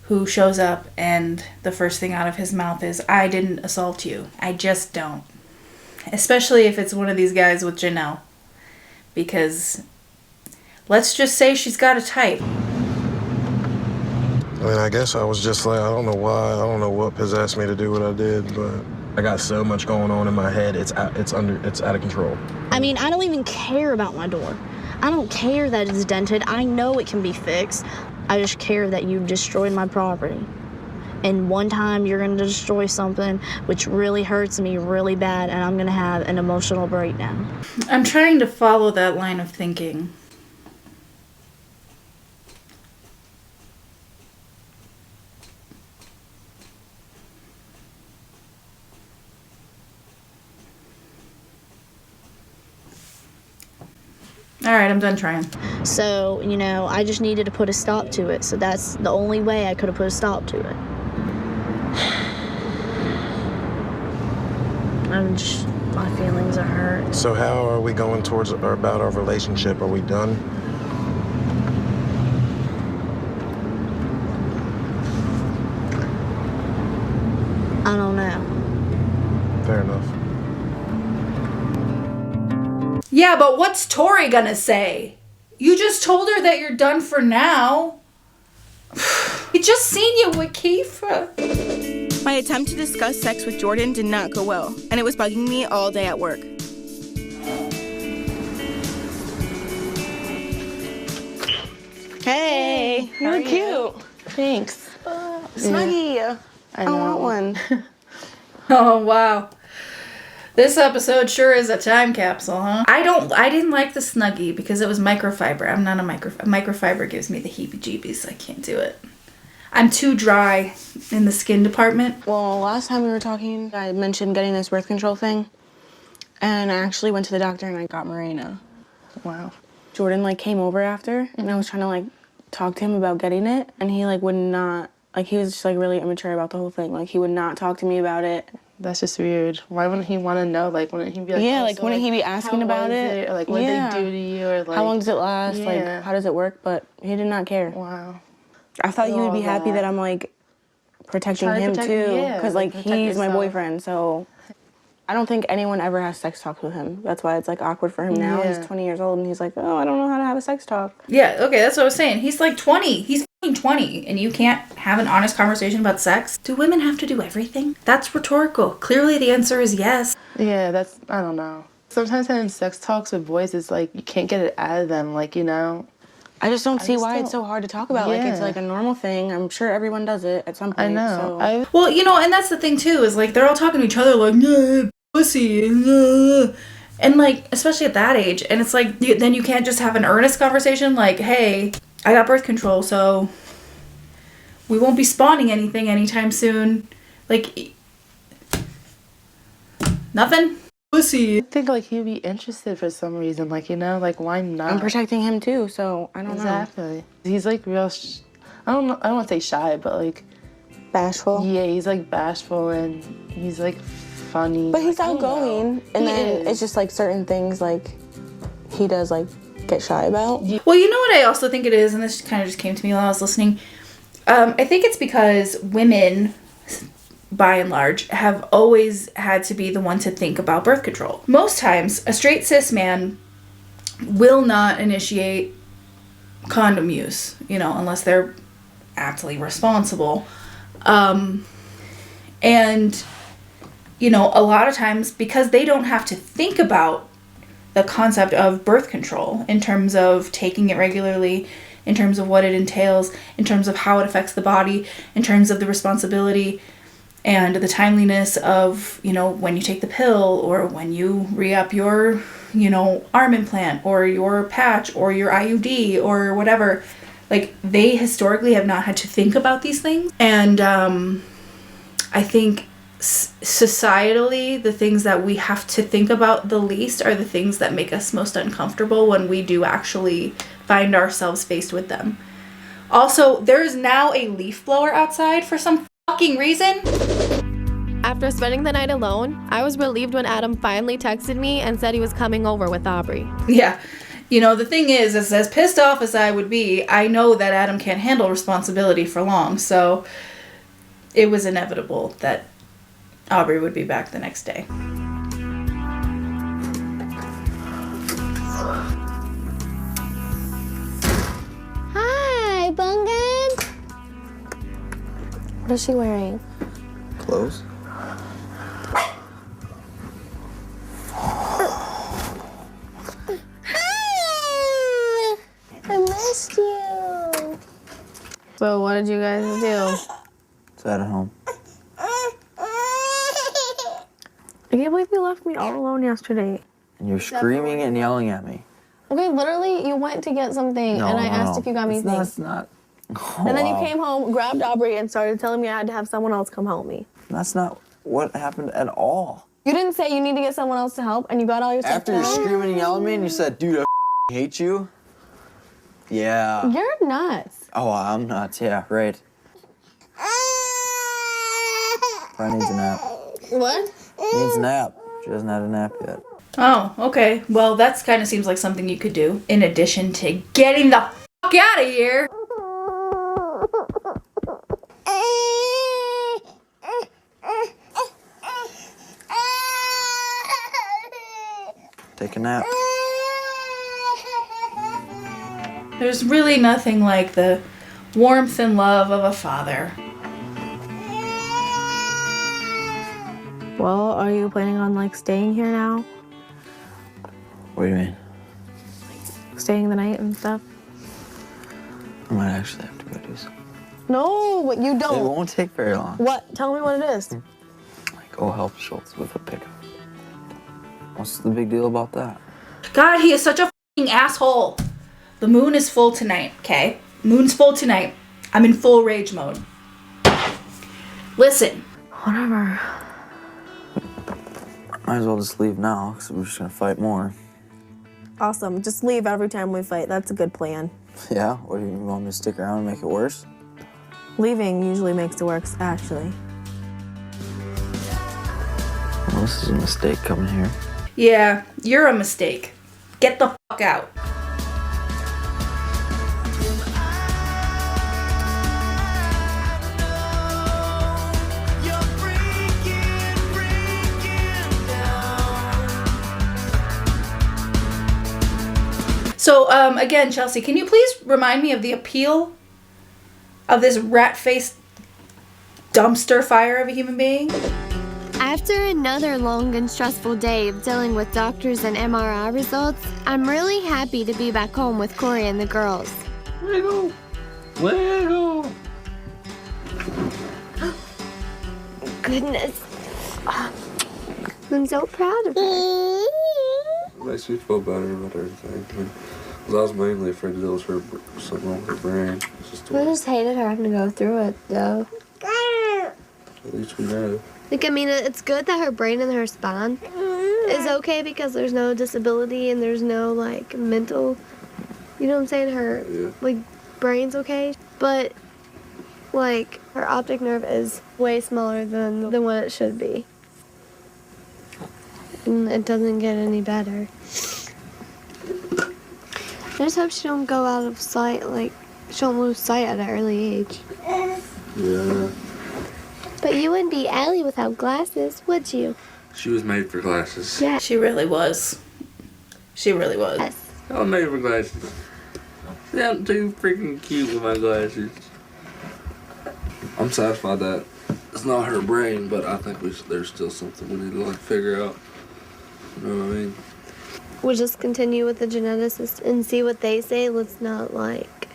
who shows up and the first thing out of his mouth is, I didn't assault you. I just don't. Especially if it's one of these guys with Janelle. Because let's just say she's got a type. I mean, I guess I was just like, I don't know why, I don't know what possessed me to do what I did, but I got so much going on in my head, it's out of control. I mean, I don't even care about my door. I don't care that it's dented. I know it can be fixed. I just care that you destroyed my property. And one time you're gonna destroy something which really hurts me really bad, and I'm gonna have an emotional breakdown. I'm trying to follow that line of thinking. All right, I'm done trying. So, you know, I just needed to put a stop to it. So that's the only way I could have put a stop to it. My feelings are hurt. So how are we going towards or about our relationship? Are we done? I don't know. Fair enough. Yeah, but what's Tori gonna say? You just told her that you're done for now. We just seen you with Kiefer. My attempt to discuss sex with Jordan did not go well, and it was bugging me all day at work. Hey, you look cute. Thanks. Snuggie. I want one. Oh, wow. This episode sure is a time capsule, huh? I didn't like the Snuggie because it was microfiber. I'm not a microfiber gives me the heebie-jeebies. I can't do it. I'm too dry in the skin department. Well, last time we were talking, I mentioned getting this birth control thing. And I actually went to the doctor and I got Mirena. Wow. Jordan, like, came over after, and I was trying to, like, talk to him about getting it. And he, like, would not, like, he was just, like, really immature about the whole thing. Like, he would not talk to me about it. That's just weird. Why wouldn't he want to know? Like, wouldn't he be like, yeah, oh, like, so, wouldn't he be asking about it? Or, like, what did they do to you? Or, like, how long does it last? Yeah. Like, how does it work? But he did not care. Wow. I thought he would be happy that I'm, like, protecting him, too. Because, like, he's my boyfriend, so... I don't think anyone ever has sex talks with him. That's why it's, like, awkward for him now. Yeah. He's 20 years old, and he's like, oh, I don't know how to have a sex talk. Yeah, okay, that's what I was saying. He's like 20. He's fucking 20, and you can't have an honest conversation about sex? Do women have to do everything? That's rhetorical. Clearly the answer is yes. Yeah, that's, I don't know. Sometimes having sex talks with boys is like, you can't get it out of them, like, you know? I just don't see why it's so hard to talk about. Like, it's like a normal thing. I'm sure everyone does it at some point. I know. So. Well, you know, and that's the thing, too, is, like, they're all talking to each other like, yeah, pussy, and, like, especially at that age. And it's like, then you can't just have an earnest conversation like, hey, I got birth control, so we won't be spawning anything anytime soon. Like, nothing? Pussy. I think, like, he'd be interested for some reason. Like, you know, like, why not? I'm protecting him, too, so I don't know. Exactly. He's, like, real, I don't know, I don't want to say shy, but, like... Bashful? Yeah, he's, like, bashful, and he's, like, funny. But he's outgoing, and then it's just, like, certain things, like, he does, like, get shy about. Well, you know what I also think it is, and this kind of just came to me while I was listening. I think it's because women, by and large, have always had to be the one to think about birth control. Most times, a straight cis man will not initiate condom use, you know, unless they're aptly responsible. And, you know, a lot of times, because they don't have to think about the concept of birth control in terms of taking it regularly, in terms of what it entails, in terms of how it affects the body, in terms of the responsibility and the timeliness of, you know, when you take the pill or when you re-up your, you know, arm implant or your patch or your IUD or whatever. Like, they historically have not had to think about these things. And I think societally, the things that we have to think about the least are the things that make us most uncomfortable when we do actually find ourselves faced with them. Also, there's now a leaf blower outside for some fucking reason. After spending the night alone, I was relieved when Adam finally texted me and said he was coming over with Aubrey. Yeah. You know, the thing is as pissed off as I would be, I know that Adam can't handle responsibility for long, so it was inevitable that Aubrey would be back the next day. Hi, Bungan. What is she wearing? Clothes? I missed you. So what did you guys do? It's at home. I can't believe you left me all alone yesterday. And you're screaming and yelling at me. Okay, literally, you went to get something, and I asked if you got me things. That's not. Oh, and then you wow. came home, grabbed Aubrey, and started telling me I had to have someone else come help me. That's not what happened at all. You didn't say you need to get someone else to help, and you got all your stuff After you're screaming and yelling at me, and you said, dude, I hate you? Yeah. You're nuts. Oh, I'm nuts. Yeah, right. Probably needs a nap. What? Needs a nap. She hasn't had a nap yet. Oh, okay. Well, that's kind of seems like something you could do in addition to getting the fuck out of here. Take a nap. There's really nothing like the warmth and love of a father. Well, are you planning on like staying here now? What do you mean? Staying the night and stuff? I might actually have to go do something. No, you It don't. won't take very long. What? Tell me what it is. Go help Schultz with a pickup. What's the big deal about that? God, he is such a fucking asshole. The moon is full tonight, okay? Moon's full tonight. I'm in full rage mode. Listen. Whatever. Might as well just leave now, because we're just gonna fight more. Awesome. Just leave every time we fight. That's a good plan. Yeah? What do you want me to stick around and make it worse? Leaving usually makes it worse, actually. Well, this is a mistake coming here. Yeah, you're a mistake. Get the fuck out. So, again, Chelsea, can you please remind me of the appeal of this rat-faced dumpster fire of a human being? After another long and stressful day of dealing with doctors and MRI results, I'm really happy to be back home with Corey and the girls. Wiggle! Wiggle! Goodness. I'm so proud of her. It makes me feel better about everything. Because I was mainly afraid that it was her, something wrong with her brain. It's just I just hated her having to go through it, though. at least we know. Like, I mean, it's good that her brain and her spine is okay because there's no disability and there's no, like, mental, you know what I'm saying? Her, like, brain's okay. But, like, her optic nerve is way smaller than what it should be. And it doesn't get any better. I just hope she don't go out of sight, like, she don't lose sight at an early age. Yeah. But you wouldn't be Allie without glasses, would you? She was made for glasses. Yeah. She really was. She really was. Yes. I was made for glasses. See, I'm too freaking cute with my glasses. I'm satisfied that it's not her brain, but I think there's still something we need to, like, figure out. You know what I mean? We'll just continue with the geneticists and see what they say. Let's not, like,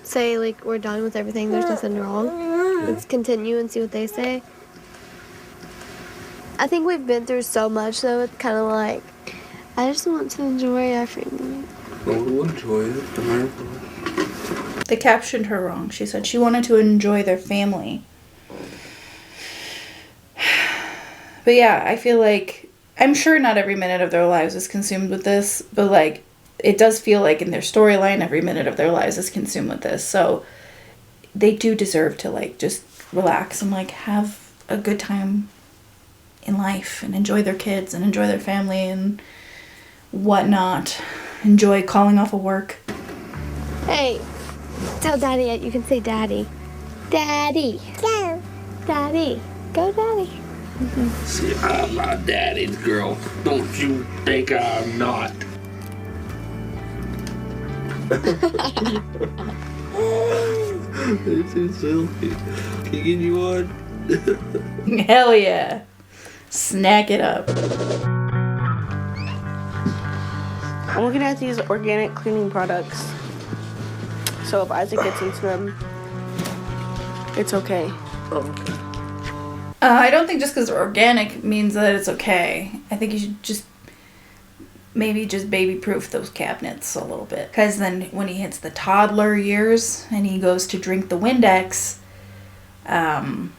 say, like, we're done with everything, there's nothing wrong. Let's continue and see what they say. I think we've been through so much, though, it's kind of like, I just want to enjoy everything. Well, we'll enjoy it. They captioned her wrong. She said she wanted to enjoy their family. But yeah, I feel like, I'm sure not every minute of their lives is consumed with this, but like, it does feel like in their storyline, every minute of their lives is consumed with this. So they do deserve to, like, just relax and, like, have a good time in life and enjoy their kids and enjoy their family and whatnot. Enjoy calling off of work. Hey, tell Daddy you can say Daddy. Daddy. Go. Daddy. Go, Daddy. See, I'm not daddy's girl. Don't you think I'm not? You're too silly. Can you give you one? Hell yeah. Snack it up. I'm looking at these organic cleaning products. So if Isaac gets into them, it's okay. Oh, okay. I don't think just because they're organic means that it's okay. I think you should just maybe just baby-proof those cabinets a little bit. Because then when he hits the toddler years and he goes to drink the Windex, you're going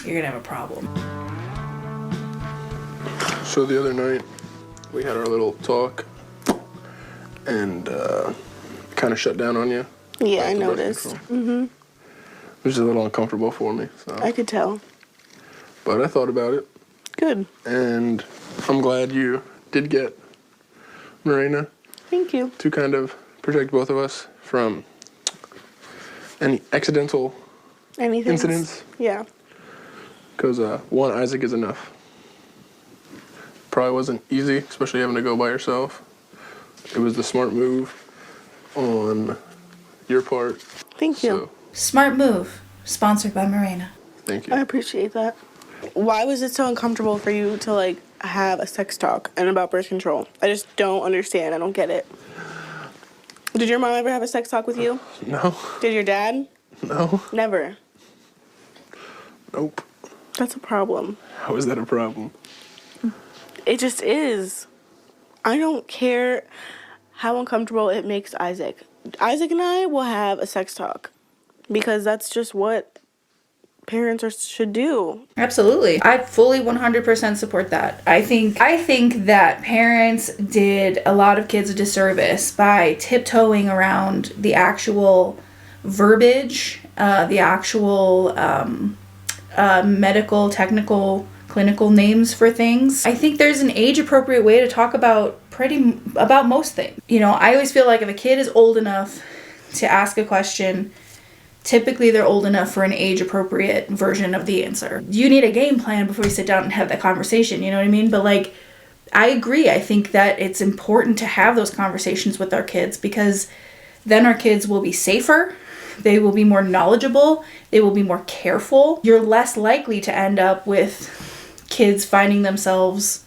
to have a problem. So the other night, we had our little talk, and kind of shut down on you. Yeah, I noticed. Mm-hmm. Which is a little uncomfortable for me. So. I could tell. But I thought about it. Good. And I'm glad you did get Marina. Thank you. To kind of protect both of us from any accidental incidents. Yeah. Because one Isaac is enough. Probably wasn't easy, especially having to go by yourself. It was the smart move on your part. Thank you. Smart move. Sponsored by Marina. Thank you. I appreciate that. Why was it so uncomfortable for you to like have a sex talk and about birth control? I just don't understand. I don't get it. Did your mom ever have a sex talk with you? No. Did your dad? No. Never. Nope. That's a problem. How is that a problem? It just is. I don't care how uncomfortable it makes Isaac. Isaac and I will have a sex talk because that's just what parents should do. Absolutely. I fully 100% support that. I think that parents did a lot of kids a disservice by tiptoeing around the actual verbiage, the actual medical, technical, clinical names for things. I think there's an age-appropriate way to talk about most things. You know, I always feel like if a kid is old enough to ask a question, typically they're old enough for an age-appropriate version of the answer. You need a game plan before you sit down and have that conversation, you know what I mean? But like, I agree. I think that it's important to have those conversations with our kids because then our kids will be safer. They will be more knowledgeable. They will be more careful. You're less likely to end up with kids finding themselves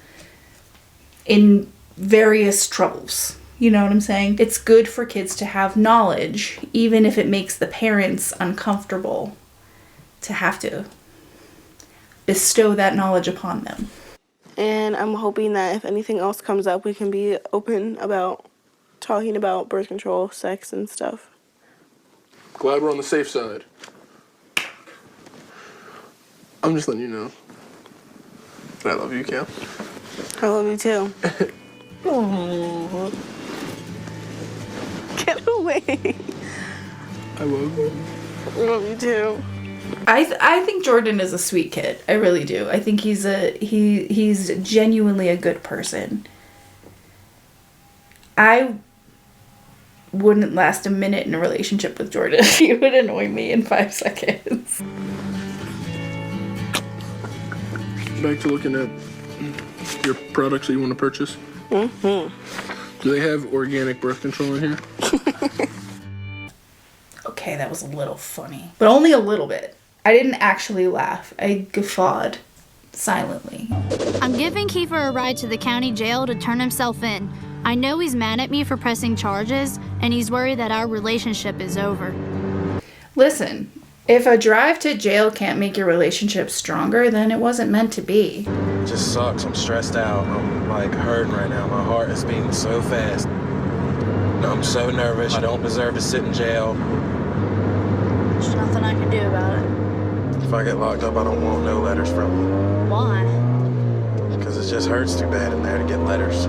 in various troubles. You know what I'm saying? It's good for kids to have knowledge, even if it makes the parents uncomfortable to have to bestow that knowledge upon them. And I'm hoping that if anything else comes up, we can be open about talking about birth control, sex, and stuff. Glad we're on the safe side. I'm just letting you know that I love you, Cam. I love you too. Oh. Get away. I love you. I love you too. I think Jordan is a sweet kid. I really do. I think he's genuinely a good person. I wouldn't last a minute in a relationship with Jordan. He would annoy me in 5 seconds. Back to looking at your products that you want to purchase. Mm-hmm. Do they have organic birth control in here? Okay, that was a little funny. But only a little bit. I didn't actually laugh. I guffawed silently. I'm giving Kiefer a ride to the county jail to turn himself in. I know he's mad at me for pressing charges, and he's worried that our relationship is over. Listen, if a drive to jail can't make your relationship stronger, then it wasn't meant to be. It just sucks. I'm stressed out. I'm like hurting right now. My heart is beating so fast. I'm so nervous. I don't deserve to sit in jail. There's nothing I can do about it. If I get locked up, I don't want no letters from you. Why? Because it just hurts too bad in there to get letters.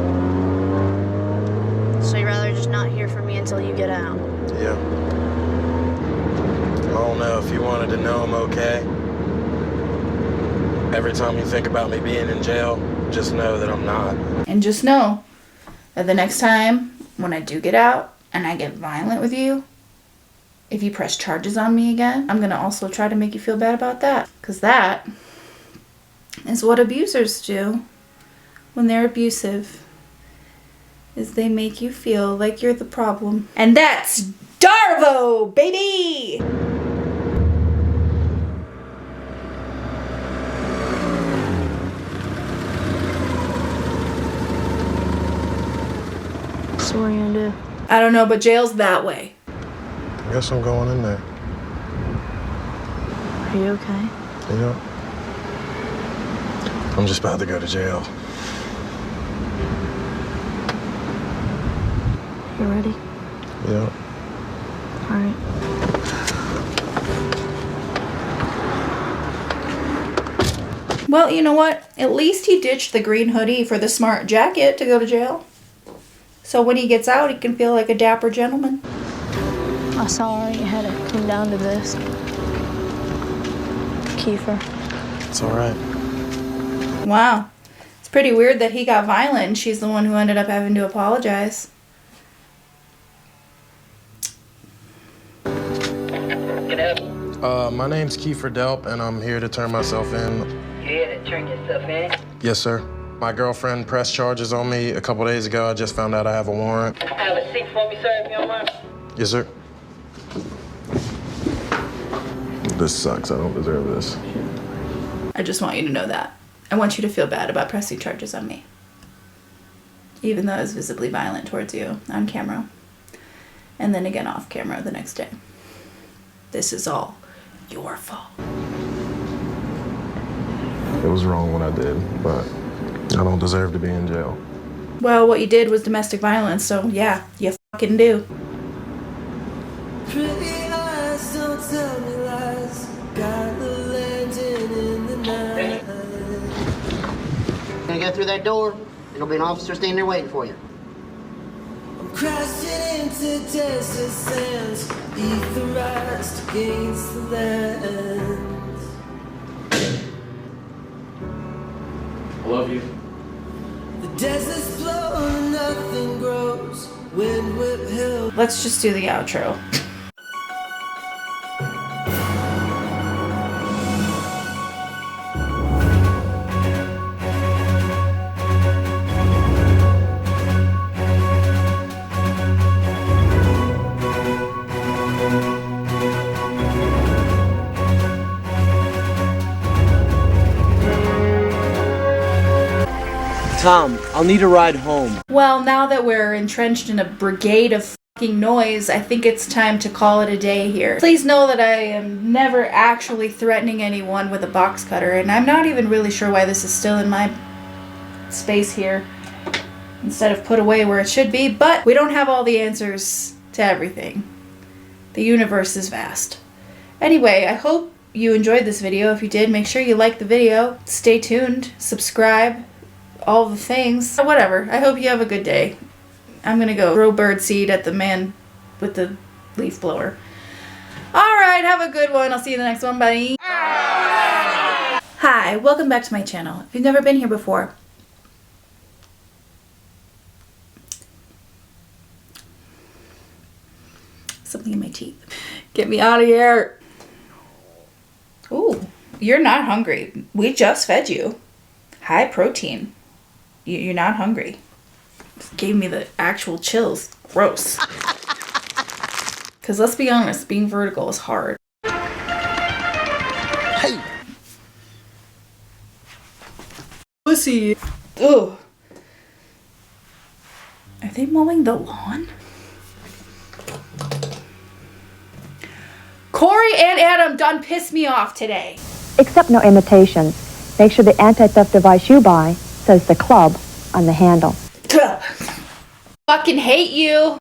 So you'd rather just not hear from me until you get out? Yeah. I don't know if you wanted to know I'm okay. Every time you think about me being in jail, just know that I'm not. And just know that the next time when I do get out and I get violent with you, if you press charges on me again, I'm going to also try to make you feel bad about that. Because that is what abusers do when they're abusive, is they make you feel like you're the problem. And that's Darvo, baby! So what are you gonna do? I don't know, but jail's that way. I guess I'm going in there. Are you okay? Yeah. I'm just about to go to jail. You ready? Yeah. All right. Well, you know what? At least he ditched the green hoodie for the smart jacket to go to jail. So when he gets out, he can feel like a dapper gentleman. I'm sorry it had to come down to this. Kiefer. It's all right. Wow. It's pretty weird that he got violent and she's the one who ended up having to apologize. My name's Kiefer Delp, and I'm here to turn myself in. You here to turn yourself in? Yes, sir. My girlfriend pressed charges on me a couple days ago. I just found out I have a warrant. Have a seat for me, sir, if you don't mind. Yes, sir. This sucks. I don't deserve this. I just want you to know that. I want you to feel bad about pressing charges on me. Even though I was visibly violent towards you on camera. And then again off camera the next day. This is all your fault. It was wrong what I did, but I don't deserve to be in jail. Well, what you did was domestic violence, so yeah, you fucking do. Pretty eyes, don't tell me lies. Got the legend in the night. Gonna go through that door, there'll be an officer standing there waiting for you. I'm crashing into desert sands, etherized against the land. I love you. The desert's blown, nothing grows. Wind whip hill. Let's just do the outro. Tom, I'll need a ride home. Well, now that we're entrenched in a brigade of fucking noise, I think it's time to call it a day here. Please know that I am never actually threatening anyone with a box cutter, and I'm not even really sure why this is still in my space here instead of put away where it should be, but we don't have all the answers to everything. The universe is vast. Anyway, I hope you enjoyed this video. If you did, make sure you like the video, stay tuned, subscribe, all the things. Whatever. I hope you have a good day. I'm gonna go throw bird seed at the man with the leaf blower. Alright, have a good one. I'll see you in the next one. Bye. Hi, welcome back to my channel. If you've never been here before, something in my teeth. Get me out of here. Ooh, you're not hungry. We just fed you. High protein. You're not hungry. Just gave me the actual chills. Gross. Because let's be honest, being vertical is hard. Hey! Pussy. Ugh. Are they mowing the lawn? Corey and Adam done pissed me off today. Accept no imitations. Make sure the anti-theft device you buy says the club on the handle. Fucking hate you.